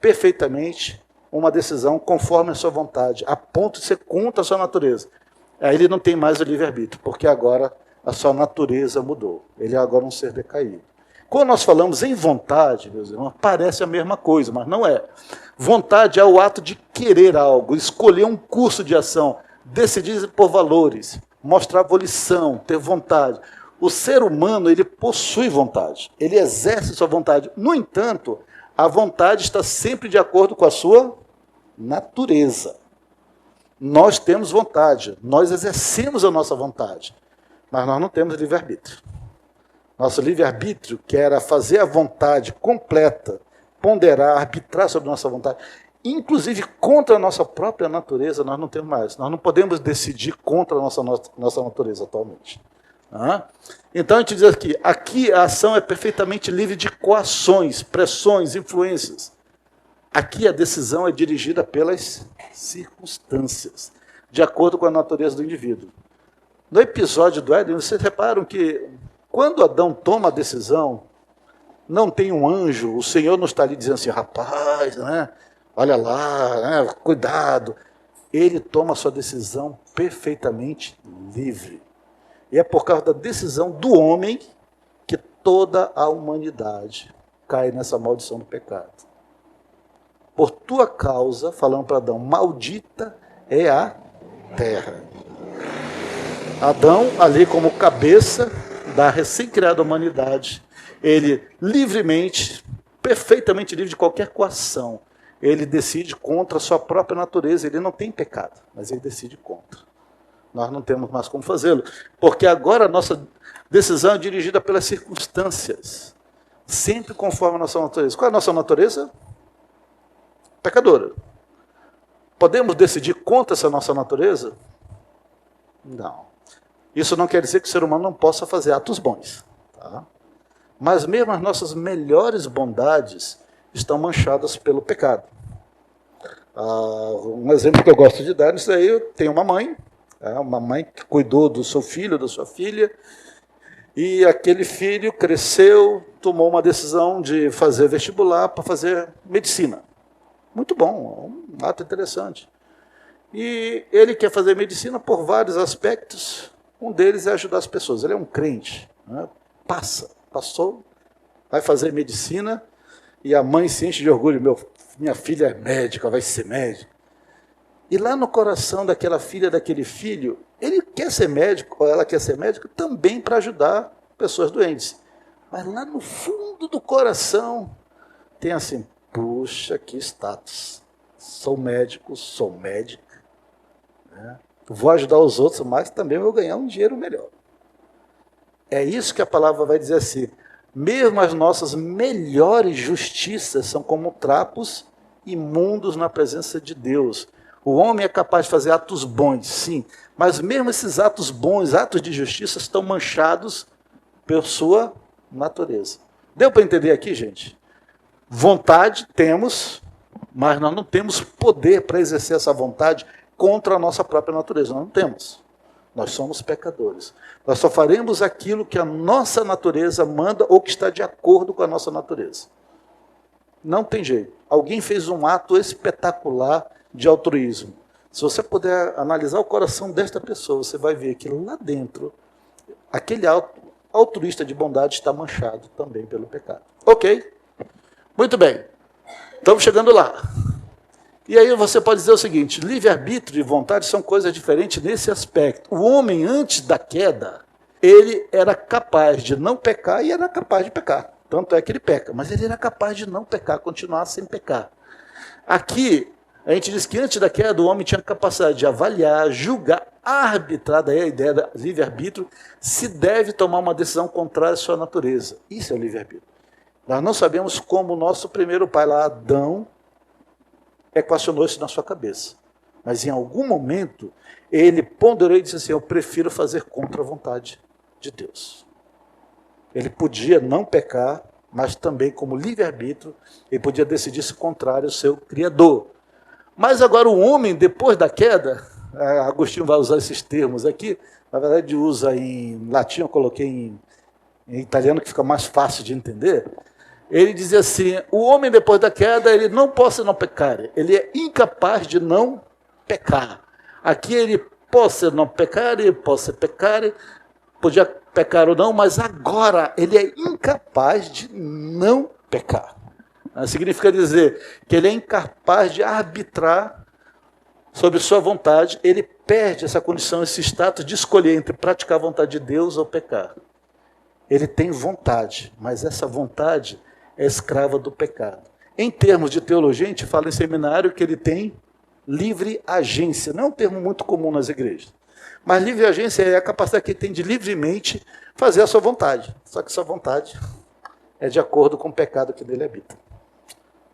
perfeitamente uma decisão conforme a sua vontade, a ponto de ser contra a sua natureza. Aí ele não tem mais o livre-arbítrio, porque agora a sua natureza mudou. Ele é agora um ser decaído. Quando nós falamos em vontade, meus irmãos, parece a mesma coisa, mas não é. Vontade é o ato de querer algo, escolher um curso de ação, decidir por valores, mostrar volição, ter vontade. O ser humano, ele possui vontade, ele exerce sua vontade. No entanto, a vontade está sempre de acordo com a sua natureza. Nós temos vontade, nós exercemos a nossa vontade, mas nós não temos livre-arbítrio. Nosso livre-arbítrio, que era fazer a vontade completa, ponderar, arbitrar sobre a nossa vontade, inclusive contra a nossa própria natureza, nós não temos mais. Nós não podemos decidir contra a nossa natureza atualmente. Então a gente diz aqui a ação é perfeitamente livre de coações, pressões, influências. Aqui a decisão é dirigida pelas circunstâncias, de acordo com a natureza do indivíduo. No episódio do Éden, vocês reparam que quando Adão toma a decisão, não tem um anjo, o Senhor não está ali dizendo assim, rapaz, né, olha lá, né, cuidado. Ele toma a sua decisão perfeitamente livre. E é por causa da decisão do homem que toda a humanidade cai nessa maldição do pecado. Por tua causa, falando para Adão, maldita é a terra. Adão, ali como cabeça da recém-criada humanidade, ele livremente, perfeitamente livre de qualquer coação, ele decide contra a sua própria natureza. Ele não tem pecado, mas ele decide contra. Nós não temos mais como fazê-lo, porque agora a nossa decisão é dirigida pelas circunstâncias, sempre conforme a nossa natureza. Qual é a nossa natureza? Pecadora. Podemos decidir contra essa nossa natureza? Não. Isso não quer dizer que o ser humano não possa fazer atos bons. Tá? Mas mesmo as nossas melhores bondades estão manchadas pelo pecado. Um exemplo que eu gosto de dar, isso aí, eu tenho uma mãe que cuidou do seu filho, da sua filha, e aquele filho cresceu, tomou uma decisão de fazer vestibular para fazer medicina. Muito bom, um ato interessante. E ele quer fazer medicina por vários aspectos, um deles é ajudar as pessoas. Ele é um crente, né? Passou, vai fazer medicina, e a mãe se enche de orgulho, minha filha é médica, vai ser médica. E lá no coração daquela filha, daquele filho, ele quer ser médico, ou ela quer ser médico, também para ajudar pessoas doentes. Mas lá no fundo do coração, tem assim, puxa, que status. Sou médico, sou médica. Né? Vou ajudar os outros, mas também vou ganhar um dinheiro melhor. É isso que a palavra vai dizer assim. Mesmo as nossas melhores justiças são como trapos imundos na presença de Deus. O homem é capaz de fazer atos bons, sim, mas mesmo esses atos bons, atos de justiça, estão manchados pela sua natureza. Deu para entender aqui, gente? Vontade temos, mas nós não temos poder para exercer essa vontade contra a nossa própria natureza. Nós não temos. Nós somos pecadores. Nós só faremos aquilo que a nossa natureza manda ou que está de acordo com a nossa natureza. Não tem jeito. Alguém fez um ato espetacular de altruísmo. Se você puder analisar o coração desta pessoa, você vai ver que lá dentro, aquele altruísta de bondade está manchado também pelo pecado. Ok? Muito bem. Estamos chegando lá. E aí você pode dizer o seguinte, livre-arbítrio e vontade são coisas diferentes nesse aspecto. O homem, antes da queda, ele era capaz de não pecar e era capaz de pecar. Tanto é que ele peca, mas ele era capaz de não pecar, continuar sem pecar. Aqui, a gente diz que antes da queda, o homem tinha capacidade de avaliar, julgar, arbitrar, daí a ideia do livre-arbítrio, se deve tomar uma decisão contrária à sua natureza. Isso é o livre-arbítrio. Nós não sabemos como o nosso primeiro pai lá, Adão, equacionou isso na sua cabeça. Mas em algum momento, ele ponderou e disse assim, eu prefiro fazer contra a vontade de Deus. Ele podia não pecar, mas também como livre-arbítrio, ele podia decidir se contrário ao seu Criador. Mas agora o homem, depois da queda, Agostinho vai usar esses termos aqui, na verdade usa em latim, eu coloquei em italiano que fica mais fácil de entender. Ele dizia assim, o homem depois da queda, ele não pode não pecar, ele é incapaz de não pecar. Aqui ele pode não pecar, ele pode pecar, podia pecar ou não, mas agora ele é incapaz de não pecar. Significa dizer que ele é incapaz de arbitrar sobre sua vontade, ele perde essa condição, esse status de escolher entre praticar a vontade de Deus ou pecar. Ele tem vontade, mas essa vontade é escrava do pecado. Em termos de teologia, a gente fala em seminário que ele tem livre agência. Não é um termo muito comum nas igrejas. Mas livre agência é a capacidade que ele tem de livremente fazer a sua vontade. Só que sua vontade é de acordo com o pecado que nele habita.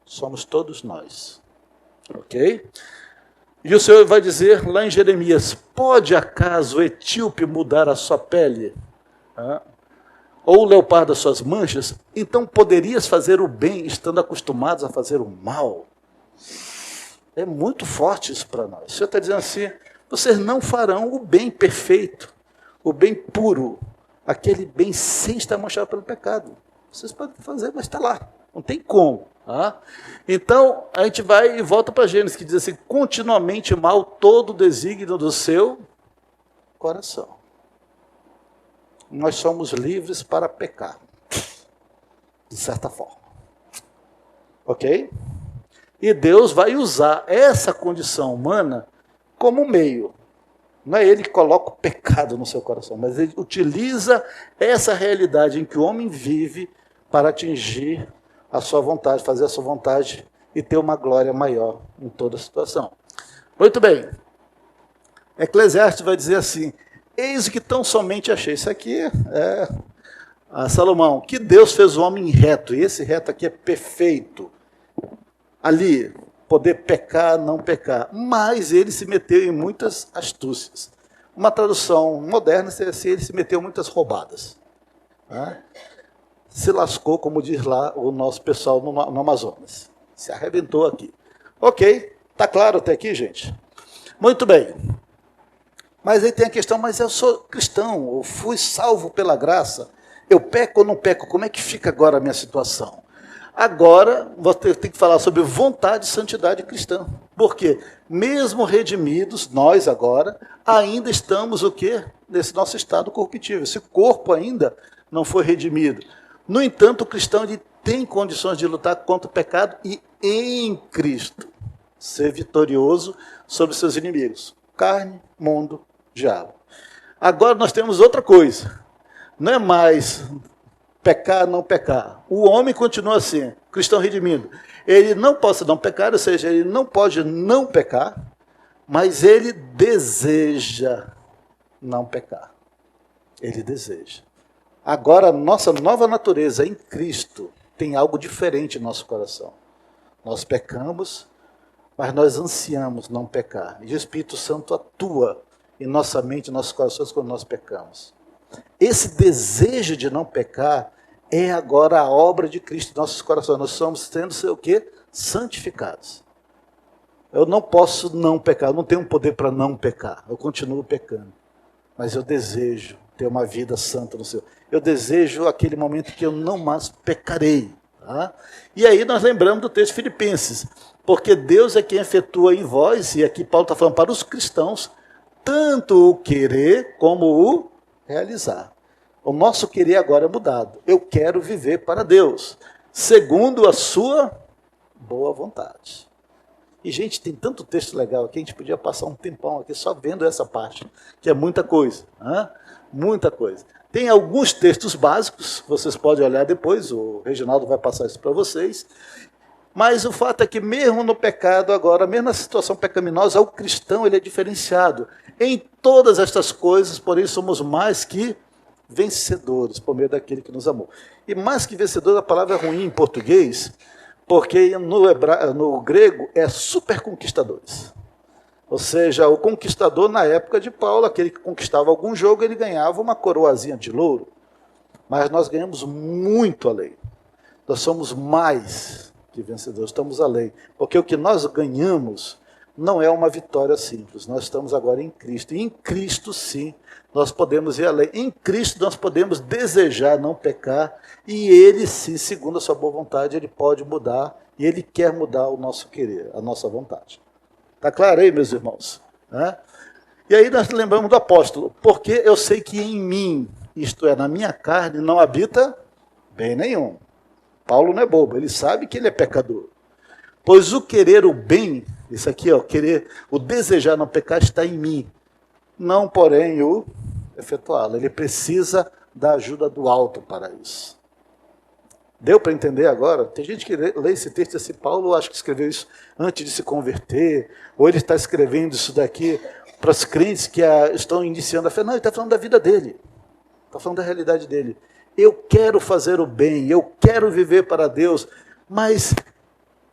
Somos todos nós. Ok? E o Senhor vai dizer lá em Jeremias, pode acaso o etíope mudar a sua pele? Ou o leopardo as suas manchas? Então poderias fazer o bem estando acostumados a fazer o mal? É muito forte isso para nós. O Senhor está dizendo assim, vocês não farão o bem perfeito, o bem puro, aquele bem sem estar manchado pelo pecado. Vocês podem fazer, mas está lá, não tem como. Então, a gente vai e volta para Gênesis, que diz assim, continuamente mal todo o desígnio do seu coração. Nós somos livres para pecar, de certa forma. Ok? E Deus vai usar essa condição humana como meio. Não é ele que coloca o pecado no seu coração, mas ele utiliza essa realidade em que o homem vive para atingir a sua vontade, fazer a sua vontade e ter uma glória maior em toda a situação. Muito bem. Eclesiastes vai dizer assim, eis o que tão somente achei. Isso aqui é Salomão, que Deus fez o homem reto, e esse reto aqui é perfeito. Ali, poder pecar, não pecar. Mas ele se meteu em muitas astúcias. Uma tradução moderna seria assim, ele se meteu em muitas roubadas. Se lascou, como diz lá o nosso pessoal no Amazonas. Se arrebentou aqui. Ok, está claro até aqui, gente? Muito bem. Mas aí tem a questão, mas eu sou cristão, eu fui salvo pela graça, eu peco ou não peco? Como é que fica agora a minha situação? Agora, você tem que falar sobre vontade e santidade cristã. Por quê? Mesmo redimidos, nós agora, ainda estamos o quê? Nesse nosso estado corruptível. Esse corpo ainda não foi redimido. No entanto, o cristão ele tem condições de lutar contra o pecado e em Cristo ser vitorioso sobre seus inimigos. Carne, mundo, diabo. Agora nós temos outra coisa. Não é mais pecar, não pecar. O homem continua assim, cristão redimido. Ele não pode não pecar, ou seja, ele não pode não pecar, mas ele deseja não pecar. Ele deseja. Agora, a nossa nova natureza em Cristo tem algo diferente em nosso coração. Nós pecamos, mas nós ansiamos não pecar. E o Espírito Santo atua em nossa mente, em nossos corações, quando nós pecamos. Esse desejo de não pecar é agora a obra de Cristo em nossos corações. Nós somos sendo o quê? Santificados. Eu não posso não pecar, eu não tenho poder para não pecar. Eu continuo pecando. Mas eu desejo ter uma vida santa no Senhor. Eu desejo aquele momento que eu não mais pecarei. Tá? E aí nós lembramos do texto de Filipenses. Porque Deus é quem efetua em vós, e aqui Paulo está falando para os cristãos, tanto o querer como o realizar. O nosso querer agora é mudado. Eu quero viver para Deus, segundo a sua boa vontade. E, gente, tem tanto texto legal aqui, a gente podia passar um tempão aqui só vendo essa parte, que é muita coisa. Muita coisa. Tem alguns textos básicos, vocês podem olhar depois, o Reginaldo vai passar isso para vocês. Mas o fato é que mesmo no pecado agora, mesmo na situação pecaminosa, o cristão ele é diferenciado. Em todas estas coisas, porém, somos mais que vencedores, por meio daquele que nos amou. E mais que vencedores, a palavra é ruim em português, porque no grego é superconquistadores. Ou seja, o conquistador na época de Paulo, aquele que conquistava algum jogo, ele ganhava uma coroazinha de louro. Mas nós ganhamos muito além. Nós somos mais que vencedores, estamos além. Porque o que nós ganhamos não é uma vitória simples. Nós estamos agora em Cristo. E em Cristo, sim, nós podemos ir além. Em Cristo, nós podemos desejar não pecar. E Ele, sim, segundo a sua boa vontade, Ele pode mudar. E Ele quer mudar o nosso querer, a nossa vontade. Está claro aí, meus irmãos? E aí nós lembramos do apóstolo. Porque eu sei que em mim, isto é, na minha carne, não habita bem nenhum. Paulo não é bobo, ele sabe que ele é pecador. Pois o querer o bem, isso aqui, ó, querer, o desejar não pecar está em mim. Não, porém, o efetuá-lo. Ele precisa da ajuda do alto para isso. Deu para entender agora? Tem gente que lê esse texto assim, Paulo acho que escreveu isso antes de se converter, ou ele está escrevendo isso daqui para os crentes que estão iniciando a fé. Não, ele está falando da vida dele. Está falando da realidade dele. Eu quero fazer o bem, eu quero viver para Deus, mas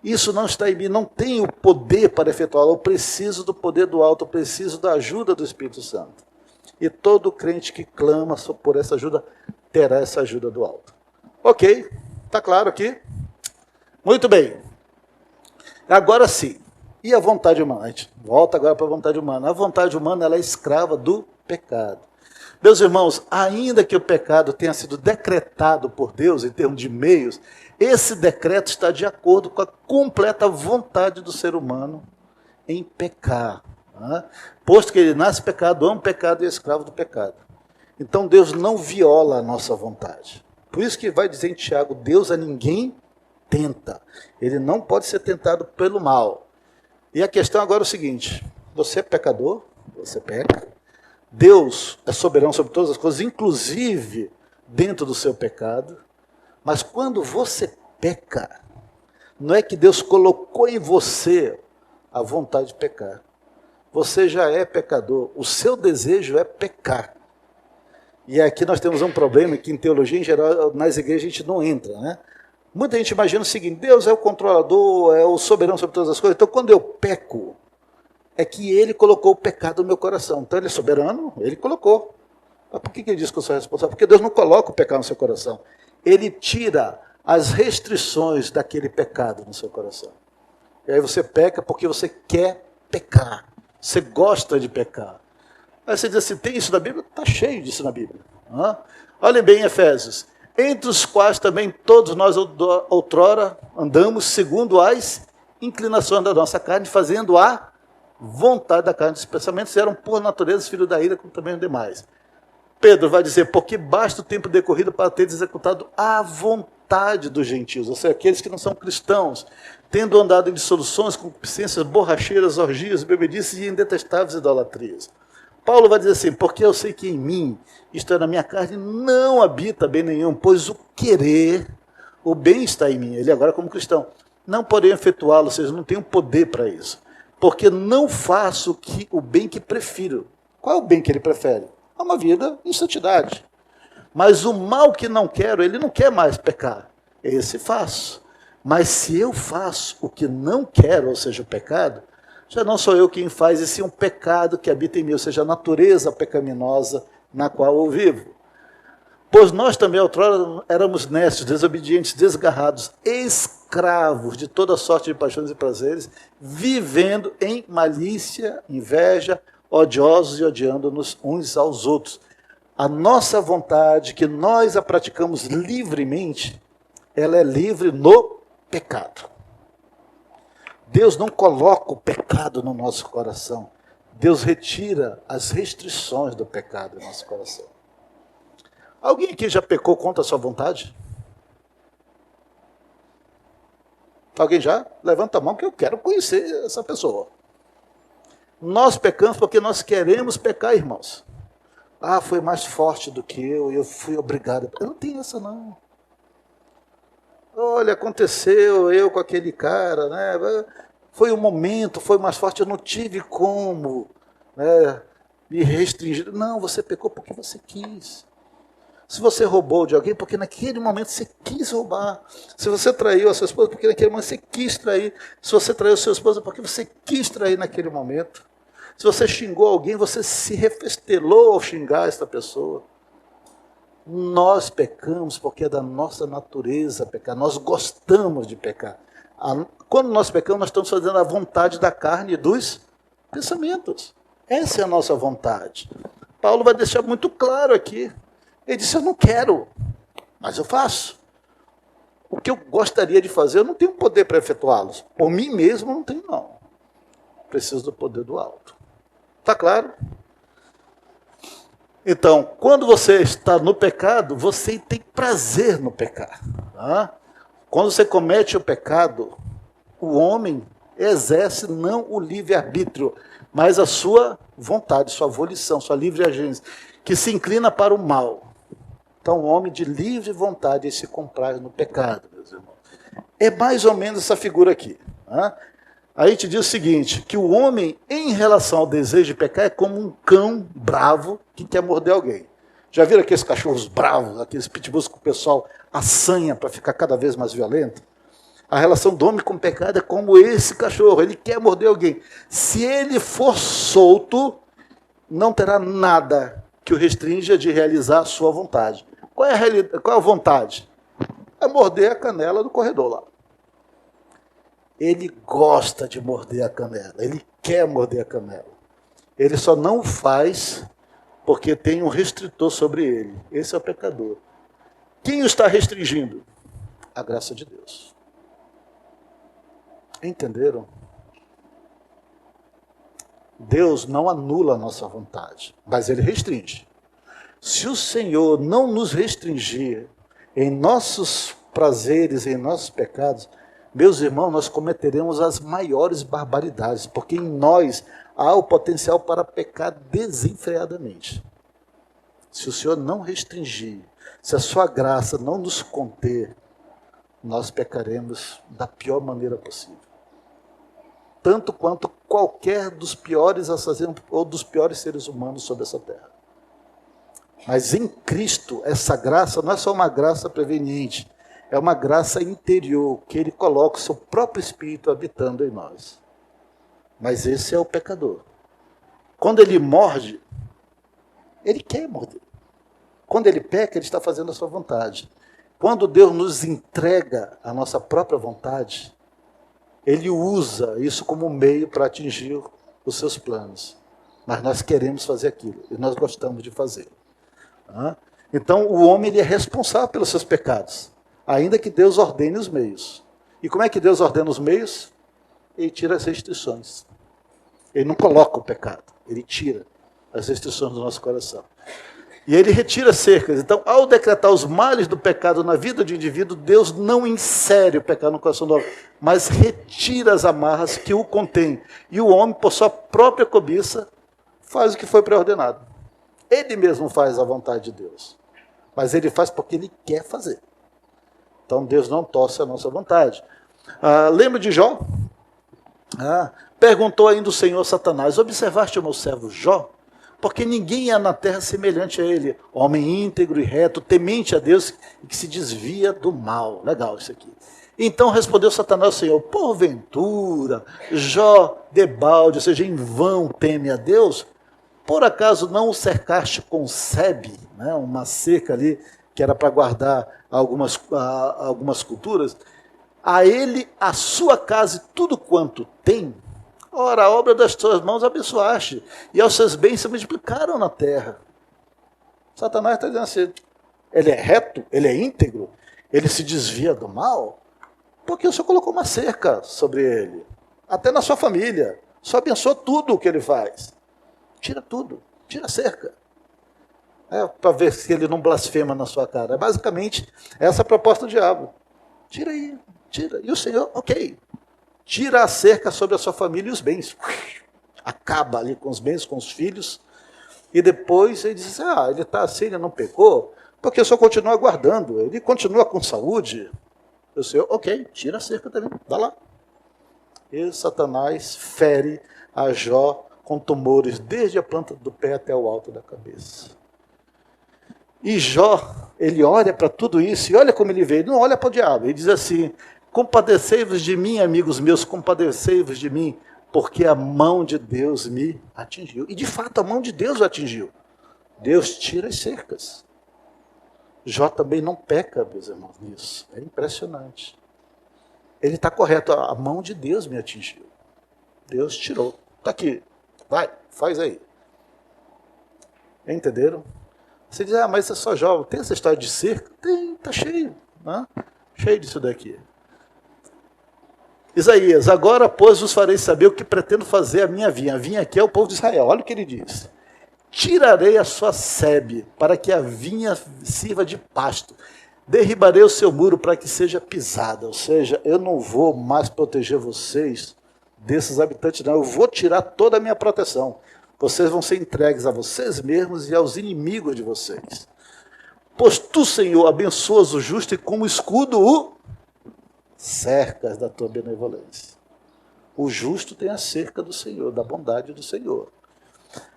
isso não está em mim, não tenho poder para efetuá-lo. Eu preciso do poder do alto, eu preciso da ajuda do Espírito Santo. E todo crente que clama por essa ajuda, terá essa ajuda do alto. Ok, está claro aqui? Muito bem. Agora sim, e a vontade humana? A gente volta agora para a vontade humana. A vontade humana ela é escrava do pecado. Meus irmãos, ainda que o pecado tenha sido decretado por Deus em termos de meios, esse decreto está de acordo com a completa vontade do ser humano em pecar. Posto que ele nasce pecado, ama o pecado e é escravo do pecado. Então Deus não viola a nossa vontade. Por isso que vai dizer em Tiago, Deus a ninguém tenta. Ele não pode ser tentado pelo mal. E a questão agora é o seguinte, você é pecador, você peca. Deus é soberano sobre todas as coisas, inclusive dentro do seu pecado. Mas quando você peca, não é que Deus colocou em você a vontade de pecar. Você já é pecador. O seu desejo é pecar. E aqui nós temos um problema que em teologia, em geral, nas igrejas a gente não entra, né? Muita gente imagina o seguinte, Deus é o controlador, é o soberano sobre todas as coisas. Então quando eu peco, é que ele colocou o pecado no meu coração. Então ele é soberano, ele colocou. Mas por que ele diz que eu sou responsável? Porque Deus não coloca o pecado no seu coração. Ele tira as restrições daquele pecado no seu coração. E aí você peca porque você quer pecar. Você gosta de pecar. Aí você diz assim, tem isso na Bíblia? Está cheio disso na Bíblia. Olhem bem em Efésios. Entre os quais também todos nós outrora andamos segundo as inclinações da nossa carne, fazendo a vontade da carne. Os pensamentos eram por natureza filho da ira, como também os demais. Pedro vai dizer, porque basta o tempo decorrido para ter executado a vontade dos gentios, ou seja, aqueles que não são cristãos, tendo andado em dissoluções, concupiscências, borracheiras, orgias, bebedices e indetestáveis idolatrias. Paulo vai dizer assim, porque eu sei que em mim, isto é, na minha carne, não habita bem nenhum, pois o querer, o bem está em mim. Ele agora como cristão, não porém efetuá-lo, ou seja, não tenho poder para isso, porque não faço o bem que prefiro. Qual é o bem que ele prefere? É uma vida em santidade. Mas o mal que não quero, ele não quer mais pecar. Esse faço. Mas se eu faço o que não quero, ou seja, o pecado, já não sou eu quem faz, e sim um pecado que habita em mim, ou seja, a natureza pecaminosa na qual eu vivo. Pois nós também, outrora, éramos necios, desobedientes, desgarrados, escravos de toda sorte de paixões e prazeres, vivendo em malícia, inveja, odiosos e odiando-nos uns aos outros. A nossa vontade, que nós a praticamos livremente, ela é livre no pecado. Deus não coloca o pecado no nosso coração. Deus retira as restrições do pecado no nosso coração. Alguém aqui já pecou contra a sua vontade? Alguém já? Levanta a mão que eu quero conhecer essa pessoa. Nós pecamos porque nós queremos pecar, irmãos. Ah, foi mais forte do que eu fui obrigado. Eu não tenho essa, não. Olha, aconteceu eu com aquele cara, né? Foi um momento, foi mais forte, eu não tive como, né, me restringir. Não, você pecou porque você quis. Se você roubou de alguém, porque naquele momento você quis roubar. Se você traiu a sua esposa, porque naquele momento você quis trair. Se você traiu a sua esposa, porque você quis trair naquele momento. Se você xingou alguém, você se refestelou ao xingar esta pessoa. Nós pecamos porque é da nossa natureza pecar. Nós gostamos de pecar. Quando nós pecamos, nós estamos fazendo a vontade da carne e dos pensamentos. Essa é a nossa vontade. Paulo vai deixar muito claro aqui. Ele disse, eu não quero, mas eu faço. O que eu gostaria de fazer, eu não tenho poder para efetuá-los. Por mim mesmo, eu não tenho, não. Preciso do poder do alto. Está claro? Então, quando você está no pecado, você tem prazer no pecar. Tá? Quando você comete o pecado, o homem exerce não o livre-arbítrio, mas a sua vontade, sua volição, sua livre agência, que se inclina para o mal. Então, o homem de livre vontade se compraz no pecado, meus irmãos. É mais ou menos essa figura aqui. Tá? A gente diz o seguinte, que o homem, em relação ao desejo de pecar, é como um cão bravo que quer morder alguém. Já viram aqueles cachorros bravos, aqueles pitbulls que o pessoal assanha para ficar cada vez mais violento? A relação do homem com o pecado é como esse cachorro, ele quer morder alguém. Se ele for solto, não terá nada que o restrinja de realizar a sua vontade. Qual é a vontade? É morder a canela do corredor lá. Ele gosta de morder a canela, ele quer morder a canela. Ele só não o faz porque tem um restritor sobre ele. Esse é o pecador. Quem o está restringindo? A graça de Deus. Entenderam? Deus não anula a nossa vontade, mas Ele restringe. Se o Senhor não nos restringir em nossos prazeres, em nossos pecados, meus irmãos, nós cometeremos as maiores barbaridades, porque em nós há o potencial para pecar desenfreadamente. Se o Senhor não restringir, se a sua graça não nos conter, nós pecaremos da pior maneira possível. Tanto quanto qualquer dos piores assassinos ou dos piores seres humanos sobre essa terra. Mas em Cristo, essa graça não é só uma graça preveniente, é uma graça interior, que Ele coloca o seu próprio Espírito habitando em nós. Mas esse é o pecador. Quando ele morde, ele quer morder. Quando ele peca, ele está fazendo a sua vontade. Quando Deus nos entrega a nossa própria vontade, Ele usa isso como meio para atingir os seus planos. Mas nós queremos fazer aquilo, e nós gostamos de fazê-lo. Então, o homem ele é responsável pelos seus pecados, ainda que Deus ordene os meios. E como é que Deus ordena os meios? Ele tira as restrições. Ele não coloca o pecado, ele tira as restrições do nosso coração. E ele retira as cercas. Então, ao decretar os males do pecado na vida do indivíduo, Deus não insere o pecado no coração do homem, mas retira as amarras que o contêm. E o homem, por sua própria cobiça, faz o que foi pré-ordenado. Ele mesmo faz a vontade de Deus. Mas ele faz porque ele quer fazer. Então, Deus não torce a nossa vontade. Lembra de Jó? Perguntou ainda o Senhor a Satanás, observaste o meu servo Jó? Porque ninguém há na terra semelhante a ele, homem íntegro e reto, temente a Deus e que se desvia do mal. Legal isso aqui. Então respondeu Satanás ao Senhor, porventura, Jó debalde, ou seja, em vão teme a Deus? Por acaso não o cercaste com sebe, né, uma cerca ali que era para guardar algumas culturas? A ele, a sua casa e tudo quanto tem? Ora, a obra das tuas mãos abençoaste, e aos seus bens se multiplicaram na terra. Satanás está dizendo assim, ele é reto, ele é íntegro, ele se desvia do mal, porque o Senhor colocou uma cerca sobre ele, até na sua família, só abençoa tudo o que ele faz. Tira tudo, tira a cerca. Para ver se ele não blasfema na sua cara. É basicamente essa a proposta do diabo. Tira aí, tira. E o Senhor, ok. Tira a cerca sobre a sua família e os bens. Acaba ali com os bens, com os filhos. E depois ele diz, ele está assim, ele não pecou, porque o Senhor continua guardando, ele continua com saúde. O Senhor, ok, tira a cerca também, dá lá. E Satanás fere a Jó com tumores, desde a planta do pé até o alto da cabeça. E Jó, ele olha para tudo isso, e olha como ele vê, ele não olha para o diabo, ele diz assim, compadecei-vos de mim, amigos meus, compadecei-vos de mim, porque a mão de Deus me atingiu. E de fato a mão de Deus o atingiu. Deus tira as cercas. Jó também não peca, meus irmãos, nisso. É impressionante. ele está correto. A mão de Deus me atingiu. Deus tirou. Está aqui. Vai, faz aí. Entenderam? Você diz, mas você é só jovem. Tem essa história de cerca? Tem, está cheio. Né? Cheio disso daqui. Isaías, agora, pois, vos farei saber o que pretendo fazer a minha vinha. A vinha aqui é o povo de Israel. Olha o que ele diz. Tirarei a sua sebe, para que a vinha sirva de pasto. Derribarei o seu muro para que seja pisada. Ou seja, eu não vou mais proteger vocês desses habitantes, não. Eu vou tirar toda a minha proteção. Vocês vão ser entregues a vocês mesmos e aos inimigos de vocês. Pois tu, Senhor, abençoas o justo e como escudo o cercas da tua benevolência. O justo tem a cerca do Senhor, da bondade do Senhor.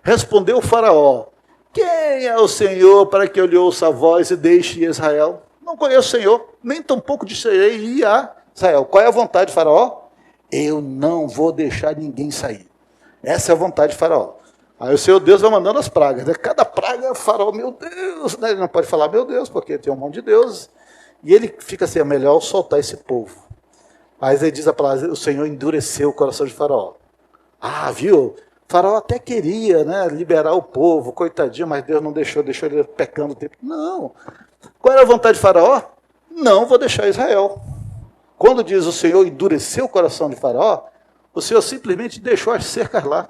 Respondeu o faraó, quem é o Senhor para que eu lhe ouça a voz e deixe Israel? Não conheço o Senhor, nem tampouco disserei ir a Israel. Qual é a vontade de faraó? Eu não vou deixar ninguém sair. Essa é a vontade de faraó. Aí o Senhor Deus vai mandando as pragas. Né? Cada praga, o faraó, meu Deus. Né? Ele não pode falar, meu Deus, porque tem um monte de deuses. E ele fica assim, é melhor soltar esse povo. Aí ele diz a palavra, o Senhor endureceu o coração de faraó. Ah, viu? Faraó até queria, né, liberar o povo, coitadinho, mas Deus não deixou ele pecando o tempo. Não. Qual era a vontade de faraó? Não vou deixar Israel. Quando diz o Senhor endureceu o coração de faraó, o Senhor simplesmente deixou as cercas lá.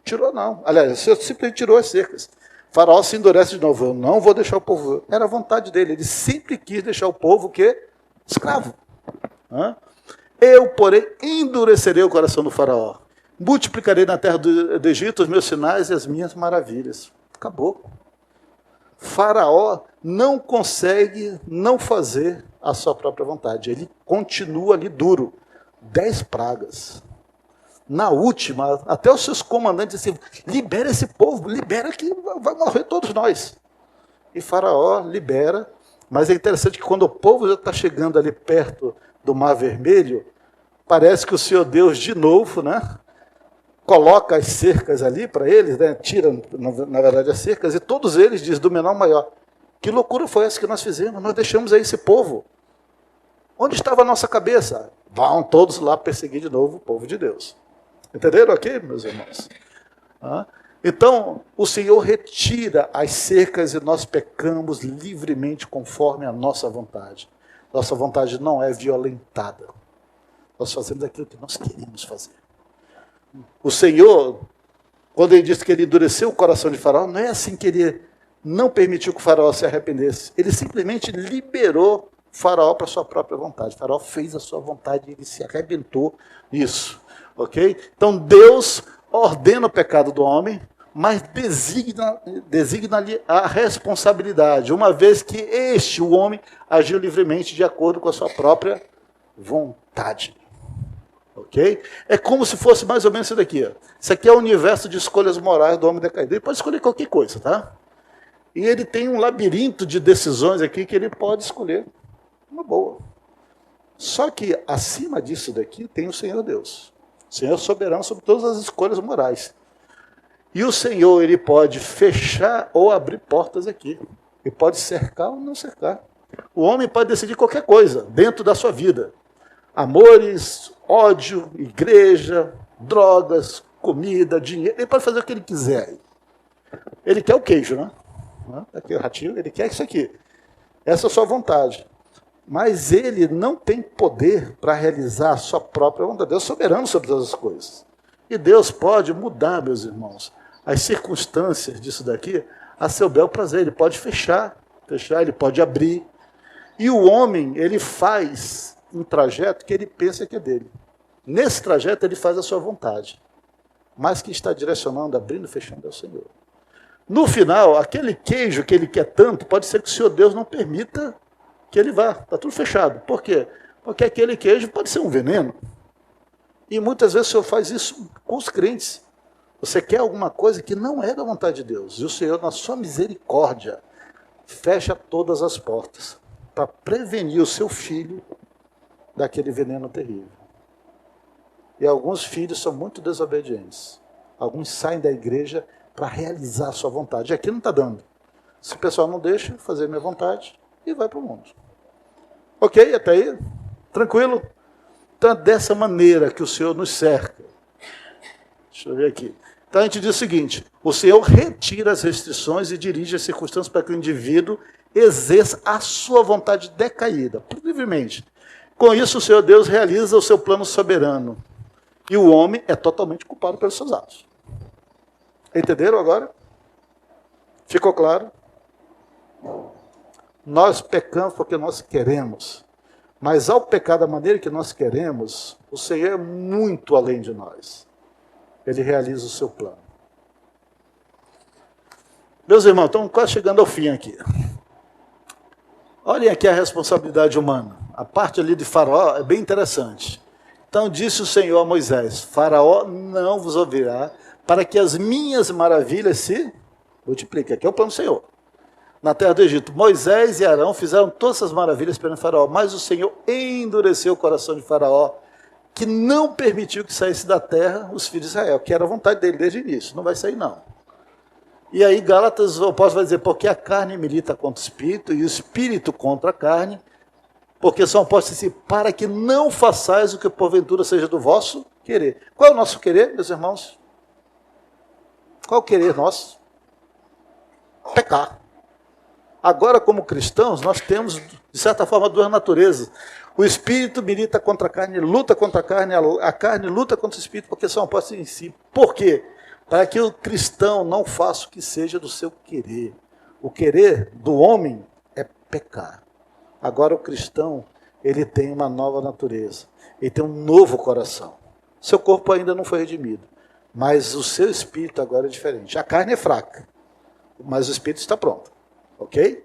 Tirou não. Aliás, o Senhor simplesmente tirou as cercas. Faraó se endurece de novo. Eu não vou deixar o povo. Era a vontade dele. Ele sempre quis deixar o povo o quê? Escravo. Eu, porém, endurecerei o coração do faraó. Multiplicarei na terra do Egito os meus sinais e as minhas maravilhas. Acabou. Faraó não consegue não fazer a sua própria vontade. Ele continua ali duro. 10 pragas. Na última, até os seus comandantes disseram, libera esse povo, libera que vai morrer todos nós. E Faraó libera, mas é interessante que quando o povo já está chegando ali perto do Mar Vermelho, parece que o Senhor Deus de novo, né, coloca as cercas ali para eles, né, tira, na verdade, as cercas, e todos eles dizem, do menor ao maior, que loucura foi essa que nós fizemos? Nós deixamos aí esse povo. Onde estava a nossa cabeça? Vão todos lá perseguir de novo o povo de Deus. Entenderam aqui, meus irmãos? Então, o Senhor retira as cercas e nós pecamos livremente conforme a nossa vontade. Nossa vontade não é violentada. Nós fazemos aquilo que nós queremos fazer. O Senhor, quando ele disse que ele endureceu o coração de Faraó, não é assim que ele não permitiu que o Faraó se arrependesse. Ele simplesmente liberou o Faraó para a sua própria vontade. O Faraó fez a sua vontade e ele se arrebentou nisso. Ok? Então Deus ordena o pecado do homem, mas designa-lhe a responsabilidade, uma vez que o homem, agiu livremente de acordo com a sua própria vontade. Ok? É como se fosse mais ou menos isso daqui. Ó. Isso aqui é o universo de escolhas morais do homem decaído. Ele pode escolher qualquer coisa, tá? E ele tem um labirinto de decisões aqui que ele pode escolher. Uma boa. Só que acima disso daqui tem o Senhor Deus. O Senhor é soberano sobre todas as escolhas morais. E o Senhor, ele pode fechar ou abrir portas aqui. Ele pode cercar ou não cercar. O homem pode decidir qualquer coisa dentro da sua vida. Amores, ódio, igreja, drogas, comida, dinheiro. Ele pode fazer o que ele quiser. Ele quer o queijo, né? Aqui o ratinho, ele quer isso aqui. Essa é a sua vontade. Mas ele não tem poder para realizar a sua própria vontade. Deus é soberano sobre todas as coisas. E Deus pode mudar, meus irmãos, as circunstâncias disso daqui a seu bel prazer. Ele pode fechar, ele pode abrir. E o homem, ele faz um trajeto que ele pensa que é dele. Nesse trajeto ele faz a sua vontade. Mas que está direcionando, abrindo e fechando é o Senhor. No final, aquele queijo que ele quer tanto, pode ser que o Senhor Deus não permita que ele vá. Está tudo fechado. Por quê? Porque aquele queijo pode ser um veneno. E muitas vezes o Senhor faz isso com os crentes. Você quer alguma coisa que não é da vontade de Deus. E o Senhor, na sua misericórdia, fecha todas as portas para prevenir o seu filho daquele veneno terrível. E alguns filhos são muito desobedientes. Alguns saem da igreja para realizar a sua vontade. E aqui não está dando. Se o pessoal não deixa fazer a minha vontade, e vai para o mundo. Ok? Até aí? Tranquilo? Então é dessa maneira que o Senhor nos cerca. Deixa eu ver aqui. Então a gente diz o seguinte: o Senhor retira as restrições e dirige as circunstâncias para que o indivíduo exerça a sua vontade decaída, livremente. Com isso, o Senhor Deus realiza o seu plano soberano. E o homem é totalmente culpado pelos seus atos. Entenderam agora? Ficou claro? Nós pecamos porque nós queremos. Mas ao pecar da maneira que nós queremos, o Senhor é muito além de nós. Ele realiza o seu plano. Meus irmãos, estamos quase chegando ao fim aqui. Olhem aqui a responsabilidade humana. A parte ali de Faraó é bem interessante. Então disse o Senhor a Moisés: Faraó não vos ouvirá, para que as minhas maravilhas se multipliquem. Aqui é o plano do Senhor. Na terra do Egito, Moisés e Arão fizeram todas essas maravilhas perante Faraó, mas o Senhor endureceu o coração de Faraó, que não permitiu que saísse da terra os filhos de Israel, que era a vontade dele desde o início. Não vai sair, não. E aí Gálatas, o apóstolo vai dizer: porque a carne milita contra o espírito e o espírito contra a carne, porque São Paulo diz assim: para que não façais o que porventura seja do vosso querer. Qual é o nosso querer, meus irmãos? Qual é o querer nosso? Pecar. Agora, como cristãos, nós temos, de certa forma, duas naturezas. O espírito milita contra a carne, luta contra a carne luta contra o espírito, porque São Paulo em si. Por quê? Para que o cristão não faça o que seja do seu querer. O querer do homem é pecar. Agora o cristão, ele tem uma nova natureza. Ele tem um novo coração. Seu corpo ainda não foi redimido, mas o seu espírito agora é diferente. A carne é fraca, mas o espírito está pronto. Ok?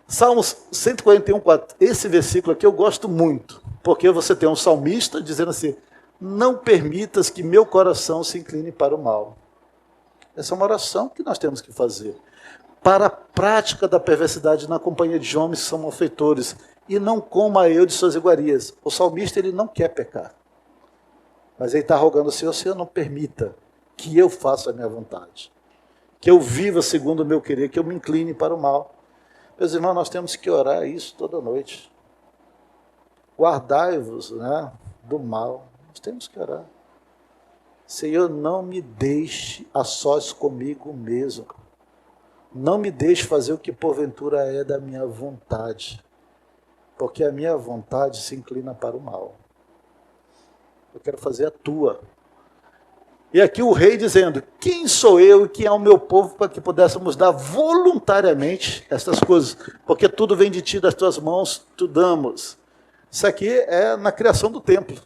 Salmos 141, 4. Esse versículo aqui eu gosto muito, porque você tem um salmista dizendo assim: não permitas que meu coração se incline para o mal. Essa é uma oração que nós temos que fazer. Para a prática da perversidade na companhia de homens que são malfeitores, e não coma eu de suas iguarias. O salmista, ele não quer pecar, mas ele está rogando ao Senhor: Senhor, não permita que eu faça a minha vontade, que eu viva segundo o meu querer, que eu me incline para o mal. Meus irmãos, nós temos que orar isso toda noite. Guardai-vos, né, do mal. Nós temos que orar. Senhor, não me deixe a sós comigo mesmo. Não me deixe fazer o que porventura é da minha vontade, porque a minha vontade se inclina para o mal. Eu quero fazer a tua. E aqui o rei dizendo: quem sou eu e quem é o meu povo para que pudéssemos dar voluntariamente estas coisas? Porque tudo vem de ti, das tuas mãos, tu damos. Isso aqui é na criação do templo.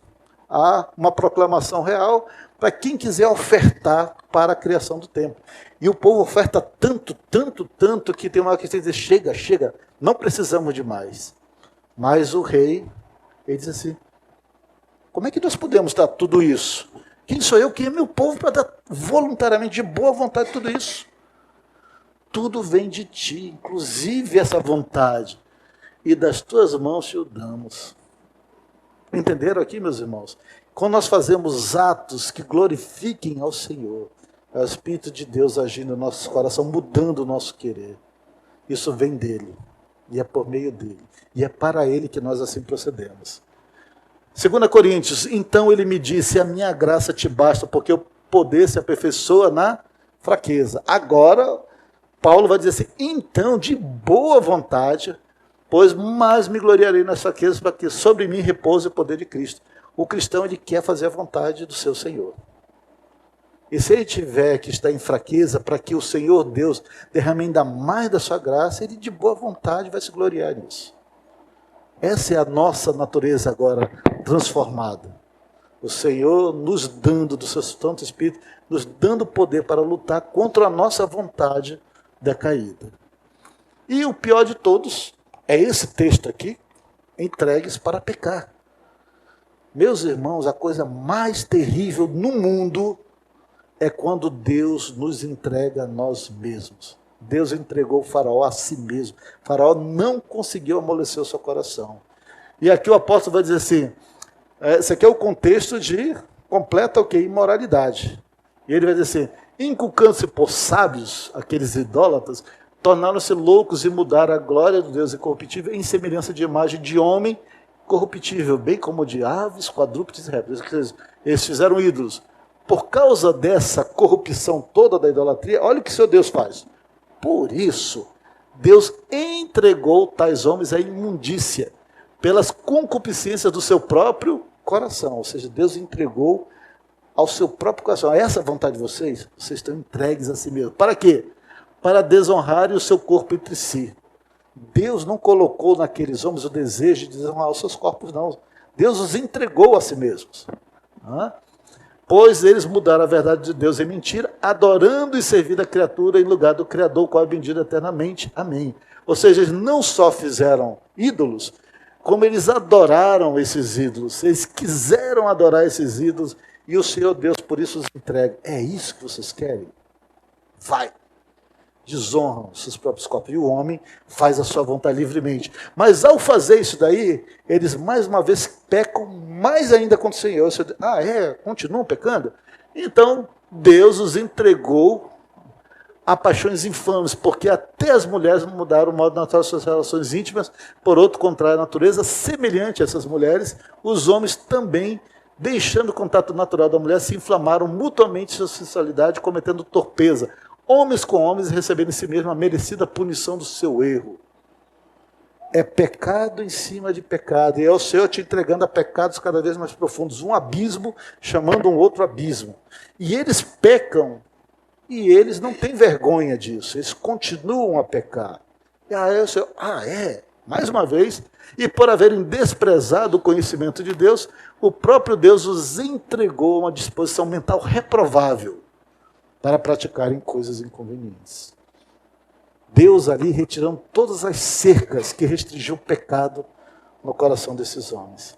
Há uma proclamação real para quem quiser ofertar para a criação do templo. E o povo oferta tanto, tanto, tanto, que tem uma hora que você diz: chega, chega, não precisamos de mais. Mas o rei, ele diz assim: como é que nós podemos dar tudo isso? Quem sou eu, quem é meu povo para dar voluntariamente, de boa vontade, tudo isso? Tudo vem de ti, inclusive essa vontade. E das tuas mãos te o damos. Entenderam aqui, meus irmãos? Quando nós fazemos atos que glorifiquem ao Senhor, é o Espírito de Deus agindo no nosso coração, mudando o nosso querer. Isso vem dele, e é por meio dele, e é para ele que nós assim procedemos. 2 Coríntios, então ele me disse: a minha graça te basta, porque o poder se aperfeiçoa na fraqueza. Agora, Paulo vai dizer assim: então, de boa vontade, pois mais me gloriarei nas fraquezas, para que sobre mim repouse o poder de Cristo. O cristão, ele quer fazer a vontade do seu Senhor. E se ele tiver que estar em fraqueza, para que o Senhor Deus derrame ainda mais da sua graça, ele de boa vontade vai se gloriar nisso. Essa é a nossa natureza agora transformada. O Senhor nos dando do seu Santo Espírito, nos dando poder para lutar contra a nossa vontade decaída. E o pior de todos é esse texto aqui: entregues para pecar. Meus irmãos, a coisa mais terrível no mundo é quando Deus nos entrega a nós mesmos. Deus entregou o Faraó a si mesmo. O Faraó não conseguiu amolecer o seu coração. E aqui o apóstolo vai dizer assim: esse aqui é o contexto de completa imoralidade. E ele vai dizer assim: inculcando-se por sábios, aqueles idólatras, tornaram-se loucos e mudaram a glória do Deus incorruptível em semelhança de imagem de homem corruptível, bem como de aves, quadrúpedes e répteis. Eles fizeram ídolos. Por causa dessa corrupção toda da idolatria, olha o que seu Deus faz. Por isso, Deus entregou tais homens à imundícia, pelas concupiscências do seu próprio coração. Ou seja, Deus entregou ao seu próprio coração. Essa é a vontade de vocês? Vocês estão entregues a si mesmos. Para quê? Para desonrarem o seu corpo entre si. Deus não colocou naqueles homens o desejo de desonrar os seus corpos, não. Deus os entregou a si mesmos. Pois eles mudaram a verdade de Deus em mentira, adorando e servindo a criatura em lugar do Criador, o qual é bendito eternamente. Amém. Ou seja, eles não só fizeram ídolos, como eles adoraram esses ídolos. Eles quiseram adorar esses ídolos e o Senhor Deus por isso os entrega. É isso que vocês querem? Vai. Desonram seus próprios corpos. E o homem faz a sua vontade livremente. Mas ao fazer isso daí, eles mais uma vez pecam mais ainda contra o Senhor. Continuam pecando? Então, Deus os entregou a paixões infames, porque até as mulheres mudaram o modo natural de suas relações íntimas. Por outro contrário, a natureza, semelhante a essas mulheres, os homens também, deixando o contato natural da mulher, se inflamaram mutuamente sua sensualidade, cometendo torpeza. Homens com homens recebendo em si mesmo a merecida punição do seu erro. É pecado em cima de pecado. E é o Senhor te entregando a pecados cada vez mais profundos. Um abismo chamando um outro abismo. E eles pecam. E eles não têm vergonha disso. Eles continuam a pecar. E aí o Senhor, mais uma vez, e por haverem desprezado o conhecimento de Deus, o próprio Deus os entregou a uma disposição mental reprovável para praticarem coisas inconvenientes. Deus ali retirando todas as cercas que restringiam o pecado no coração desses homens.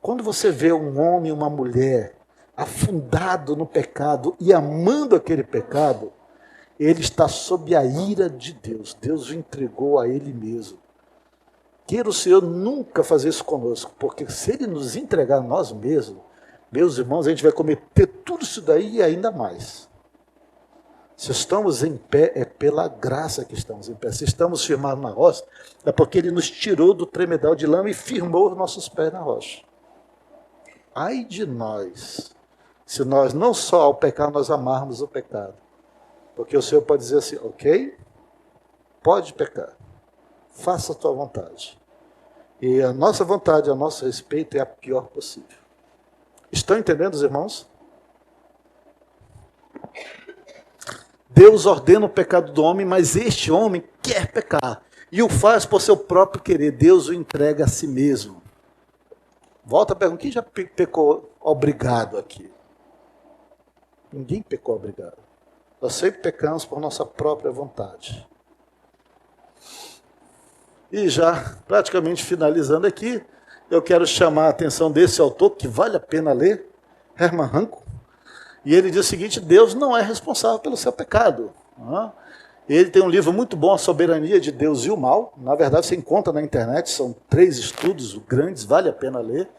Quando você vê um homem e uma mulher afundado no pecado e amando aquele pecado, ele está sob a ira de Deus. Deus o entregou a ele mesmo. Queira o Senhor nunca fazer isso conosco, porque se ele nos entregar a nós mesmos, meus irmãos, a gente vai cometer tudo isso daí e ainda mais. Se estamos em pé, é pela graça que estamos em pé. Se estamos firmados na rocha, é porque ele nos tirou do tremedal de lama e firmou os nossos pés na rocha. Ai de nós, se nós não só ao pecar, nós amarmos o pecado. Porque o Senhor pode dizer assim, ok, pode pecar, faça a tua vontade. E a nossa vontade, a nosso respeito é a pior possível. Estão entendendo, os irmãos? Deus ordena o pecado do homem, mas este homem quer pecar. E o faz por seu próprio querer. Deus o entrega a si mesmo. Volta a pergunta, quem já pecou obrigado aqui? Ninguém pecou obrigado. Nós sempre pecamos por nossa própria vontade. E já praticamente finalizando aqui, eu quero chamar a atenção desse autor, que vale a pena ler, Herman Hancock. E ele diz o seguinte, Deus não é responsável pelo seu pecado. Ele tem um livro muito bom, A Soberania de Deus e o Mal. Na verdade, você encontra na internet, são 3 estudos grandes, vale a pena ler.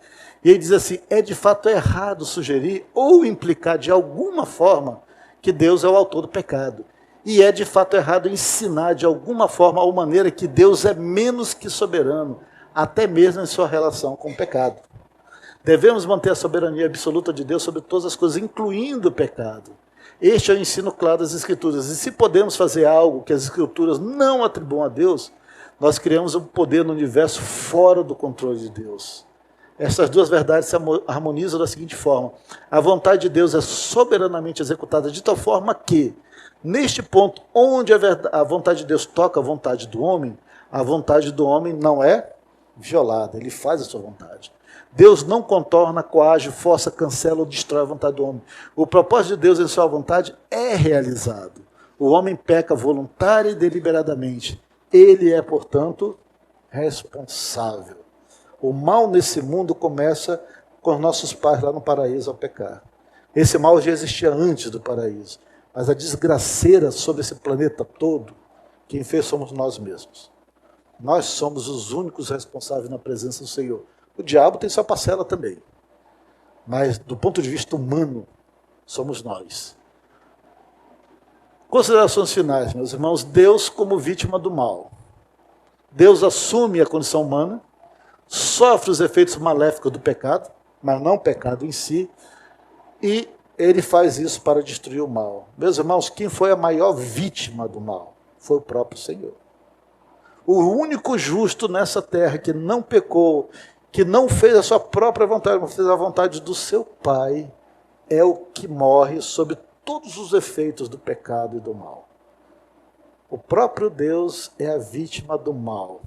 E ele diz assim, é de fato errado sugerir ou implicar de alguma forma que Deus é o autor do pecado. E é de fato errado ensinar de alguma forma ou maneira que Deus é menos que soberano, até mesmo em sua relação com o pecado. Devemos manter a soberania absoluta de Deus sobre todas as coisas, incluindo o pecado. Este é o ensino claro das Escrituras. E se podemos fazer algo que as Escrituras não atribuam a Deus, nós criamos um poder no universo fora do controle de Deus. Essas duas verdades se harmonizam da seguinte forma. A vontade de Deus é soberanamente executada de tal forma que, neste ponto onde a vontade de Deus toca a vontade do homem, a vontade do homem não é violada, ele faz a sua vontade. Deus não contorna, coage, força, cancela ou destrói a vontade do homem. O propósito de Deus em sua vontade é realizado. O homem peca voluntária e deliberadamente. Ele é, portanto, responsável. O mal nesse mundo começa com os nossos pais lá no paraíso ao pecar. Esse mal já existia antes do paraíso. Mas a desgraceira sobre esse planeta todo, quem fez somos nós mesmos. Nós somos os únicos responsáveis na presença do Senhor. O diabo tem sua parcela também. Mas, do ponto de vista humano, somos nós. Considerações finais, meus irmãos. Deus como vítima do mal. Deus assume a condição humana, sofre os efeitos maléficos do pecado, mas não o pecado em si, e ele faz isso para destruir o mal. Meus irmãos, quem foi a maior vítima do mal? Foi o próprio Senhor. O único justo nessa terra que não pecou, que não fez a sua própria vontade, mas fez a vontade do seu Pai, é o que morre sob todos os efeitos do pecado e do mal. O próprio Deus é a vítima do mal.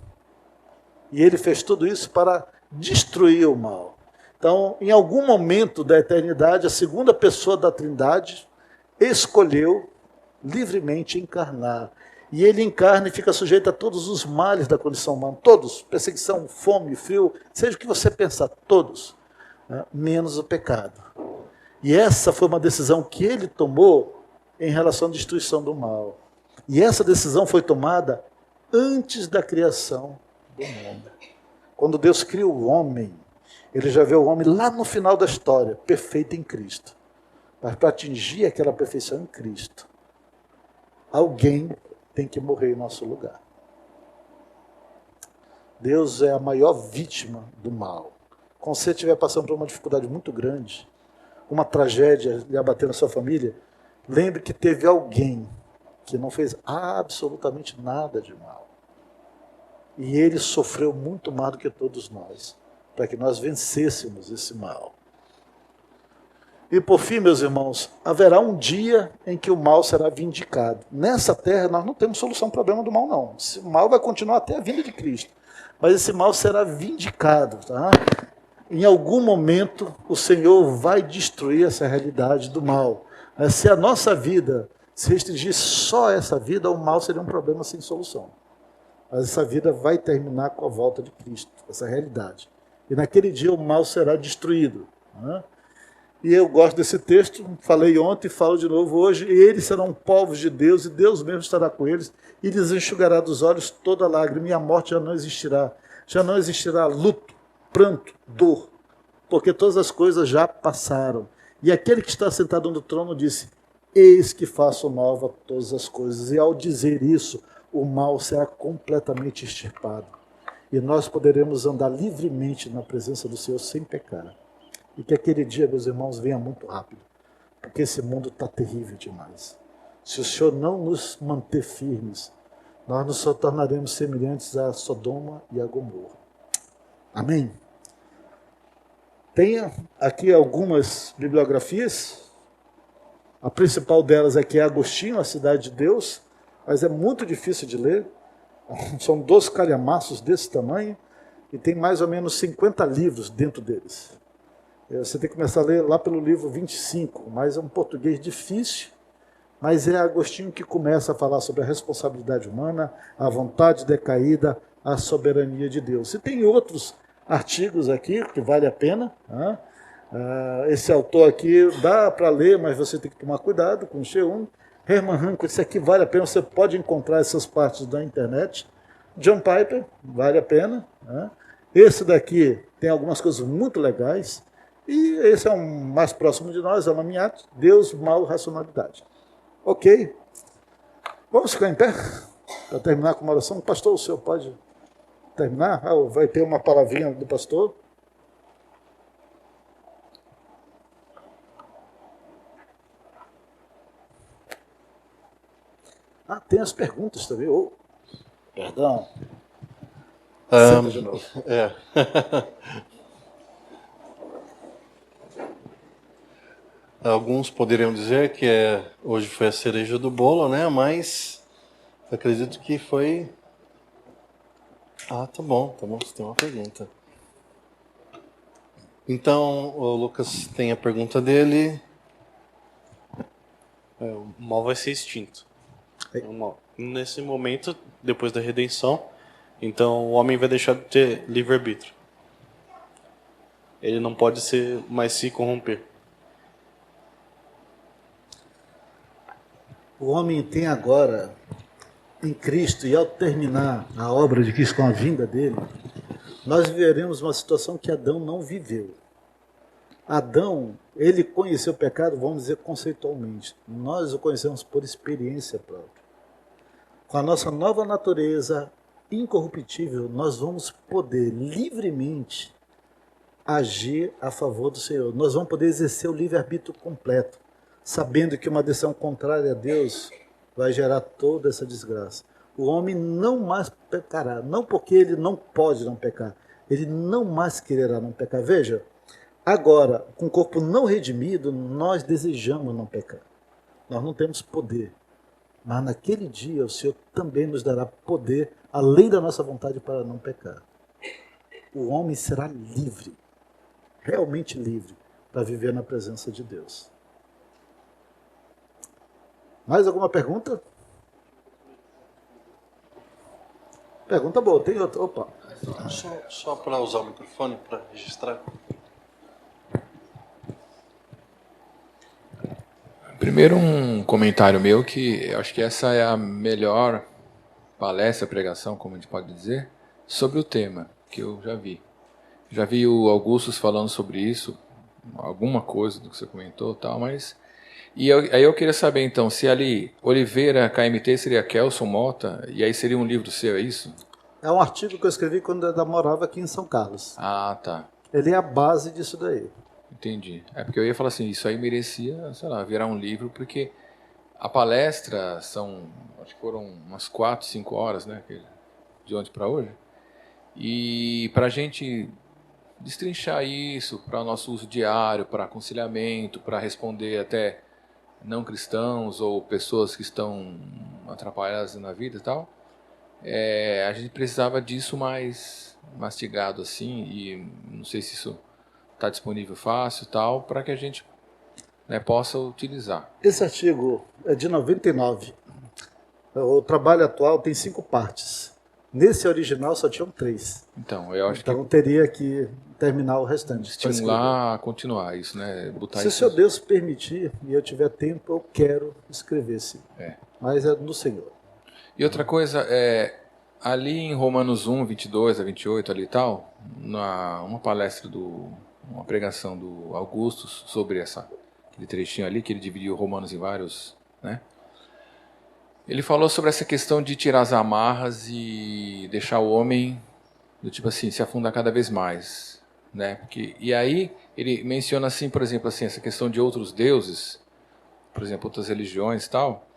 E ele fez tudo isso para destruir o mal. Então, em algum momento da eternidade, a segunda pessoa da Trindade escolheu livremente encarnar. E ele encarna e fica sujeito a todos os males da condição humana. Todos. Perseguição, fome, frio, seja o que você pensar, todos. Né? Menos o pecado. E essa foi uma decisão que ele tomou em relação à destruição do mal. E essa decisão foi tomada antes da criação do mundo. Quando Deus cria o homem, ele já vê o homem lá no final da história, perfeito em Cristo. Mas para atingir aquela perfeição em Cristo, alguém tem que morrer em nosso lugar. Deus é a maior vítima do mal. Quando você estiver passando por uma dificuldade muito grande, uma tragédia lhe abater na sua família, lembre que teve alguém que não fez absolutamente nada de mal. E ele sofreu muito mais do que todos nós, para que nós vencêssemos esse mal. E por fim, meus irmãos, haverá um dia em que o mal será vindicado. Nessa terra nós não temos solução para o problema do mal, não. Esse mal vai continuar até a vinda de Cristo. Mas esse mal será vindicado. Tá? Em algum momento o Senhor vai destruir essa realidade do mal. Se a nossa vida se restringir só a essa vida, o mal seria um problema sem solução. Mas essa vida vai terminar com a volta de Cristo, essa realidade. E naquele dia o mal será destruído. Né? E eu gosto desse texto, falei ontem e falo de novo hoje. E eles serão povos de Deus, e Deus mesmo estará com eles, e lhes enxugará dos olhos toda lágrima, e a morte já não existirá. Já não existirá luto, pranto, dor, porque todas as coisas já passaram. E aquele que está sentado no trono disse: eis que faço nova todas as coisas. E ao dizer isso, o mal será completamente extirpado. E nós poderemos andar livremente na presença do Senhor sem pecar. E que aquele dia, meus irmãos, venha muito rápido. Porque esse mundo está terrível demais. Se o Senhor não nos manter firmes, nós nos tornaremos semelhantes a Sodoma e a Gomorra. Amém? Tem aqui algumas bibliografias. A principal delas é que é Agostinho, a Cidade de Deus, mas é muito difícil de ler. São 12 calhamaços desse tamanho e tem mais ou menos 50 livros dentro deles. Você tem que começar a ler lá pelo livro 25, mas é um português difícil, mas é Agostinho que começa a falar sobre a responsabilidade humana, a vontade decaída, a soberania de Deus. E tem outros artigos aqui que vale a pena. Né? Esse autor aqui dá para ler, mas você tem que tomar cuidado com o Cheun. Herman Hancock, esse aqui vale a pena, você pode encontrar essas partes da internet. John Piper, vale a pena. Né? Esse daqui tem algumas coisas muito legais. E esse é o mais próximo de nós, Alain Mignat, Deus, Mal, Racionalidade. Ok? Vamos ficar em pé para terminar com uma oração. Pastor, o senhor pode terminar? Vai ter uma palavrinha do pastor. Tem as perguntas também. Perdão. Senta de novo. Alguns poderiam dizer que hoje foi a cereja do bolo, né? Mas acredito que foi... tá bom, você tem uma pergunta. Então, o Lucas tem a pergunta dele. O mal vai ser extinto. Nesse momento, depois da redenção, então o homem vai deixar de ter livre-arbítrio. Ele não pode mais se corromper. O homem tem agora, em Cristo, e ao terminar a obra de Cristo com a vinda dele, nós viveremos uma situação que Adão não viveu. Adão, ele conheceu o pecado, vamos dizer conceitualmente. Nós o conhecemos por experiência própria. Com a nossa nova natureza, incorruptível, nós vamos poder livremente agir a favor do Senhor. Nós vamos poder exercer o livre-arbítrio completo, sabendo que uma decisão contrária a Deus vai gerar toda essa desgraça. O homem não mais pecará, não porque ele não pode não pecar, ele não mais quererá não pecar. Veja, agora, com o corpo não redimido, nós desejamos não pecar. Nós não temos poder. Mas naquele dia o Senhor também nos dará poder, além da nossa vontade, para não pecar. O homem será livre, realmente livre, para viver na presença de Deus. Mais alguma pergunta? Pergunta boa, tem outra? Opa. Só para usar o microfone para registrar. Primeiro um comentário meu que eu acho que essa é a melhor palestra, pregação, como a gente pode dizer, sobre o tema que eu já vi. Já vi o Augustus falando sobre isso, alguma coisa do que você comentou e tal, mas... aí eu queria saber então, se ali Oliveira KMT seria Kelson Mota, e aí seria um livro seu, é isso? É um artigo que eu escrevi quando eu morava aqui em São Carlos. Ah, tá. Ele é a base disso daí. Entendi. É porque eu ia falar assim, isso aí merecia, sei lá, virar um livro, porque a palestra acho que foram umas 4, 5 horas, né, de ontem para hoje, e para a gente destrinchar isso para o nosso uso diário, para aconselhamento, para responder até não cristãos ou pessoas que estão atrapalhadas na vida e tal, a gente precisava disso mais mastigado assim, e não sei se isso está disponível fácil e tal, para que a gente, né, possa utilizar. Esse artigo é de 99. O trabalho atual tem 5 partes. Nesse original só tinham 3. Então, eu acho que teria que terminar o restante. Estimular a continuar isso, né? Botar se o Senhor Deus permitir e eu tiver tempo, eu quero escrever sim. Mas é no Senhor. E outra coisa, ali em Romanos 1, 22 a 28 ali e tal, uma palestra uma pregação do Augustus sobre aquele trechinho ali, que ele dividiu Romanos em vários, né? Ele falou sobre essa questão de tirar as amarras e deixar o homem, do tipo assim, se afundar cada vez mais, né? E aí ele menciona assim, por exemplo, assim, essa questão de outros deuses, por exemplo, outras religiões e tal,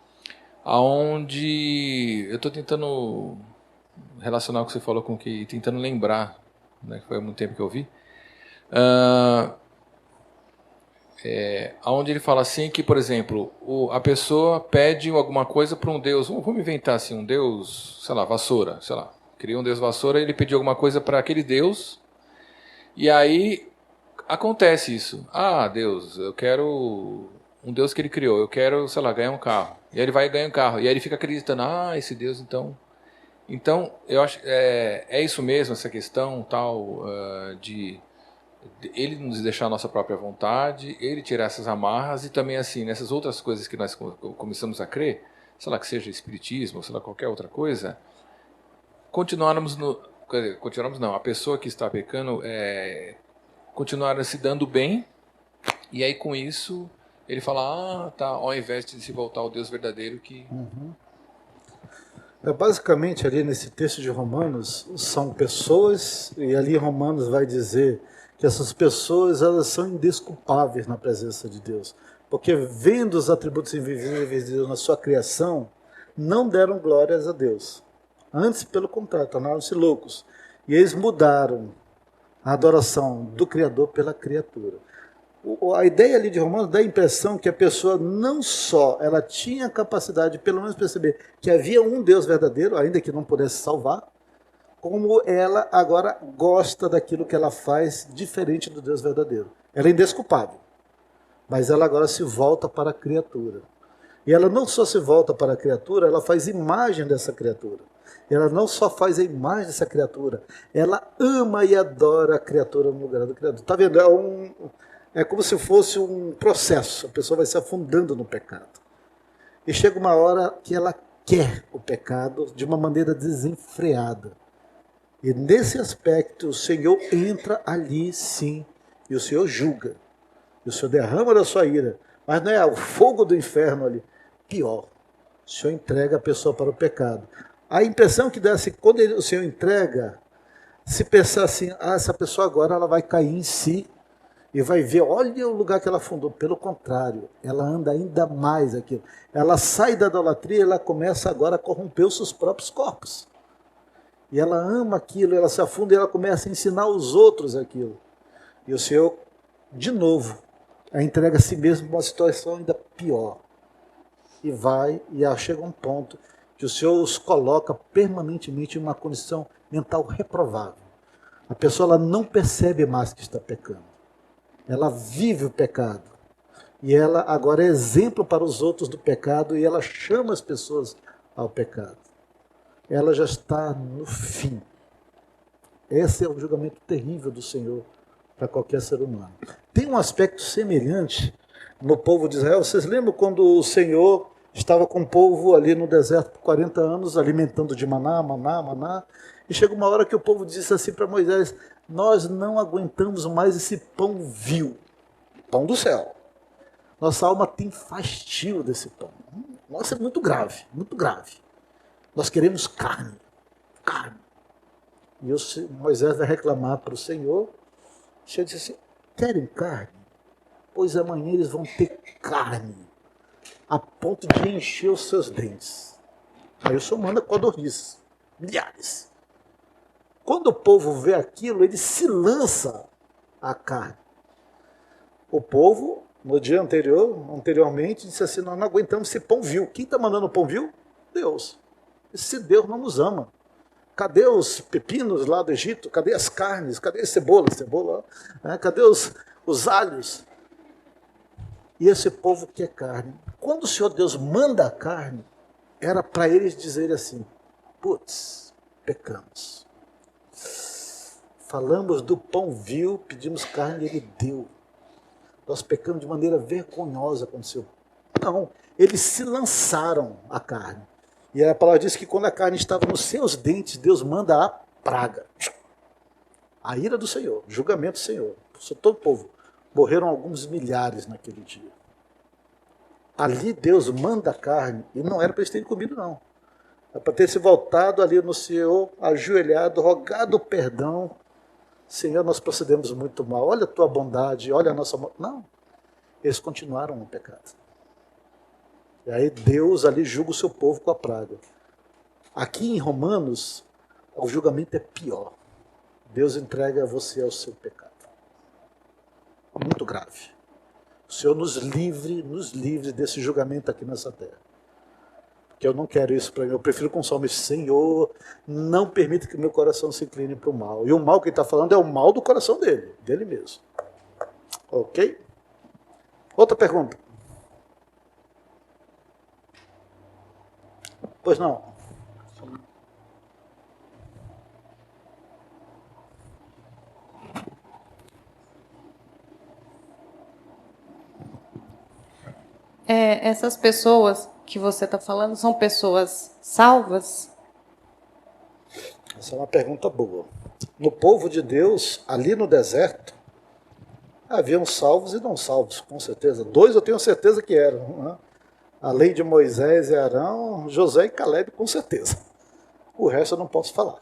aonde eu estou tentando relacionar o que você falou com tentando lembrar, né? Foi há muito tempo que eu vi. Onde ele fala assim que, por exemplo, a pessoa pede alguma coisa para um deus, vamos inventar assim, um deus, sei lá, vassoura, sei lá, cria um deus vassoura, ele pediu alguma coisa para aquele deus, e aí acontece isso. Ah, Deus, eu quero um deus que ele criou, eu quero, sei lá, ganhar um carro. E aí ele vai e ganha um carro, e aí ele fica acreditando, esse deus então... Então, eu acho é isso mesmo, essa questão tal de ele nos deixar a nossa própria vontade, ele tirar essas amarras e também assim, nessas outras coisas que nós começamos a crer, sei lá, que seja espiritismo, sei lá, qualquer outra coisa, continuarmos não, a pessoa que está pecando continuar se dando bem, e aí com isso ele fala, tá, ao invés de se voltar ao Deus verdadeiro que... Basicamente ali nesse texto de Romanos são pessoas, e ali Romanos vai dizer que essas pessoas elas são indesculpáveis na presença de Deus, porque vendo os atributos invisíveis de Deus na sua criação, não deram glórias a Deus. Antes, pelo contrário, tornaram-se loucos. E eles mudaram a adoração do Criador pela criatura. A ideia ali de Romanos dá a impressão que a pessoa não só ela tinha a capacidade de pelo menos perceber que havia um Deus verdadeiro, ainda que não pudesse salvar, como ela agora gosta daquilo que ela faz diferente do Deus verdadeiro. Ela é indesculpável, mas ela agora se volta para a criatura. E ela não só se volta para a criatura, ela faz imagem dessa criatura. Ela não só faz a imagem dessa criatura, ela ama e adora a criatura no lugar do Criador. Está vendo? É como se fosse um processo, a pessoa vai se afundando no pecado. E chega uma hora que ela quer o pecado de uma maneira desenfreada. E nesse aspecto o Senhor entra ali sim, e o Senhor julga. E o Senhor derrama da sua ira. Mas não é o fogo do inferno ali. Pior, o Senhor entrega a pessoa para o pecado. A impressão que dá assim, quando o Senhor entrega, se pensar assim, essa pessoa agora ela vai cair em si e vai ver, olha o lugar que ela fundou. Pelo contrário, ela anda ainda mais aquilo. Ela sai da idolatria e ela começa agora a corromper os seus próprios corpos. E ela ama aquilo, ela se afunda e ela começa a ensinar os outros aquilo. E o Senhor, de novo, a entrega a si mesmo numa situação ainda pior. E vai, e chega um ponto que o Senhor os coloca permanentemente em uma condição mental reprovável. A pessoa ela não percebe mais que está pecando. Ela vive o pecado. E ela agora é exemplo para os outros do pecado e ela chama as pessoas ao pecado. Ela já está no fim. Esse é o julgamento terrível do Senhor para qualquer ser humano. Tem um aspecto semelhante no povo de Israel. Vocês lembram quando o Senhor estava com o povo ali no deserto por 40 anos, alimentando de maná, maná, maná. E chega uma hora que o povo disse assim para Moisés, nós não aguentamos mais esse pão vil, pão do céu. Nossa alma tem fastio desse pão. Nossa, é muito grave, muito grave. Nós queremos carne, carne. E Moisés vai reclamar para o Senhor. O Senhor disse assim, querem carne? Pois amanhã eles vão ter carne, a ponto de encher os seus dentes. Aí o Senhor manda codornizes, milhares. Quando o povo vê aquilo, ele se lança à carne. O povo, no dia anteriormente, disse assim, nós não aguentamos esse pão vil. Quem está mandando o pão vil? Deus. Esse Deus não nos ama. Cadê os pepinos lá do Egito? Cadê as carnes? Cadê a cebola? Cadê os alhos? E esse povo quer carne. Quando o Senhor Deus manda a carne, era para eles dizerem assim, putz, pecamos. Falamos do pão vil, pedimos carne e ele deu. Nós pecamos de maneira vergonhosa com o Senhor. Não, eles se lançaram à carne. E a palavra diz que quando a carne estava nos seus dentes, Deus manda a praga. A ira do Senhor, o julgamento do Senhor. Todo o povo. Morreram alguns milhares naquele dia. Ali Deus manda a carne, e não era para eles terem comido, não. Era para ter se voltado ali no Senhor, ajoelhado, rogado perdão. Senhor, nós procedemos muito mal. Olha a tua bondade, olha a nossa... Não, eles continuaram no pecado. E aí Deus ali julga o seu povo com a praga. Aqui em Romanos, o julgamento é pior. Deus entrega você ao seu pecado. Muito grave. O Senhor nos livre desse julgamento aqui nessa terra. Porque eu não quero isso para mim. Eu prefiro com o salmista, Senhor, não permita que meu coração se incline para o mal. E o mal que ele está falando é o mal do coração dele mesmo. Ok? Outra pergunta. Pois não. Essas pessoas que você está falando são pessoas salvas? Essa é uma pergunta boa. No povo de Deus, ali no deserto, haviam salvos e não salvos, com certeza. 2 eu tenho certeza que eram. Né? Além de Moisés e Arão, José e Caleb, com certeza. O resto eu não posso falar.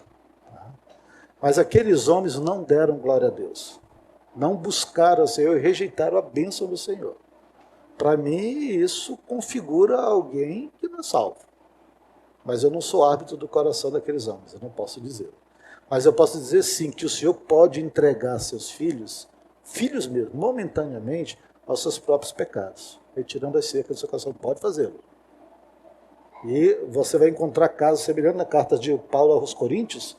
Mas aqueles homens não deram glória a Deus. Não buscaram o Senhor e rejeitaram a bênção do Senhor. Para mim, isso configura alguém que não é salvo. Mas eu não sou árbitro do coração daqueles homens, eu não posso dizer. Mas eu posso dizer sim, que o Senhor pode entregar seus filhos mesmo, momentaneamente, aos seus próprios pecados. Retirando as cercas do seu coração, pode fazê-lo. E você vai encontrar casos semelhantes na carta de Paulo aos Coríntios,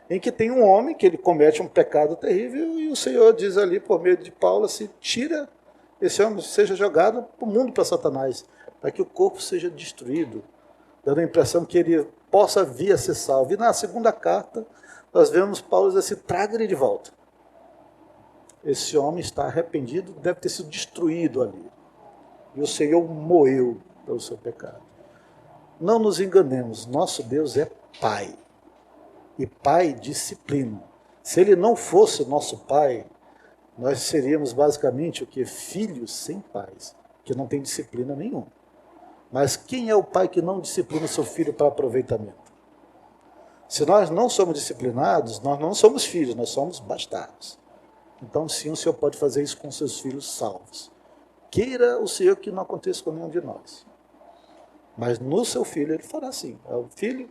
em que tem um homem que ele comete um pecado terrível e o Senhor diz ali, por meio de Paulo, assim, tira esse homem, seja jogado para o mundo, para Satanás, para que o corpo seja destruído, dando a impressão que ele possa vir a ser salvo. E na segunda carta, nós vemos Paulo dizer assim, traga ele de volta. Esse homem está arrependido, deve ter sido destruído ali. E o Senhor moeu pelo seu pecado. Não nos enganemos, nosso Deus é Pai. E Pai disciplina. Se Ele não fosse nosso Pai, nós seríamos basicamente o que? Filhos sem pais, que não tem disciplina nenhuma. Mas quem é o pai que não disciplina seu filho para aproveitamento? Se nós não somos disciplinados, nós não somos filhos, nós somos bastardos. Então, sim, o Senhor pode fazer isso com seus filhos salvos. Queira o Senhor que não aconteça com nenhum de nós. Mas no seu filho, ele fará assim. O filho,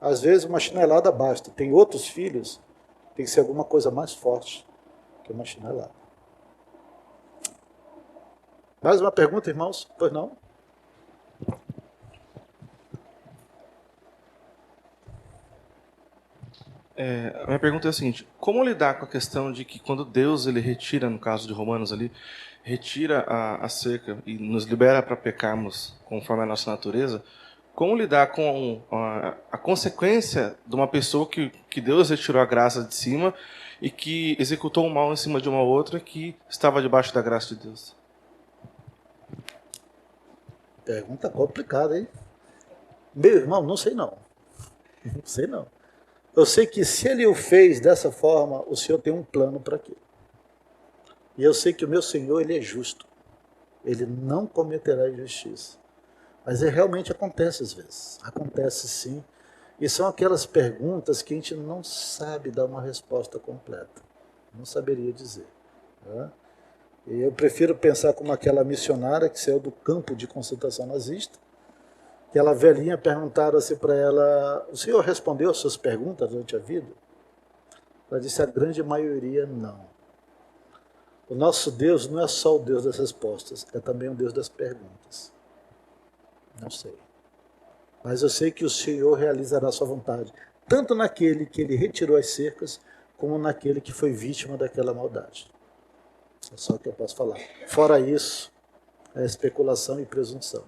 às vezes, uma chinelada basta. Tem outros filhos, tem que ser alguma coisa mais forte que uma chinelada. Mais uma pergunta, irmãos? Pois não? A minha pergunta é a seguinte: como lidar com a questão de que quando Deus ele retira, no caso de Romanos ali, retira a cerca e nos libera para pecarmos conforme a nossa natureza, como lidar com a consequência de uma pessoa que Deus retirou a graça de cima e que executou o mal em cima de uma outra que estava debaixo da graça de Deus? Pergunta complicada, hein? Meu irmão, não sei não. Não sei não. Eu sei que se ele o fez dessa forma, o Senhor tem um plano para aquilo. E eu sei que o meu Senhor, ele é justo. Ele não cometerá injustiça. Mas realmente acontece às vezes. Acontece sim. E são aquelas perguntas que a gente não sabe dar uma resposta completa. Não saberia dizer. Tá? E eu prefiro pensar como aquela missionária que saiu do campo de concentração nazista. Aquela velhinha, perguntaram assim para ela: o senhor respondeu as suas perguntas durante a vida? Ela disse: a grande maioria não. O nosso Deus não é só o Deus das respostas, é também o Deus das perguntas. Não sei. Mas eu sei que o Senhor realizará a sua vontade, tanto naquele que ele retirou as cercas, como naquele que foi vítima daquela maldade. É só o que eu posso falar. Fora isso, é especulação e presunção.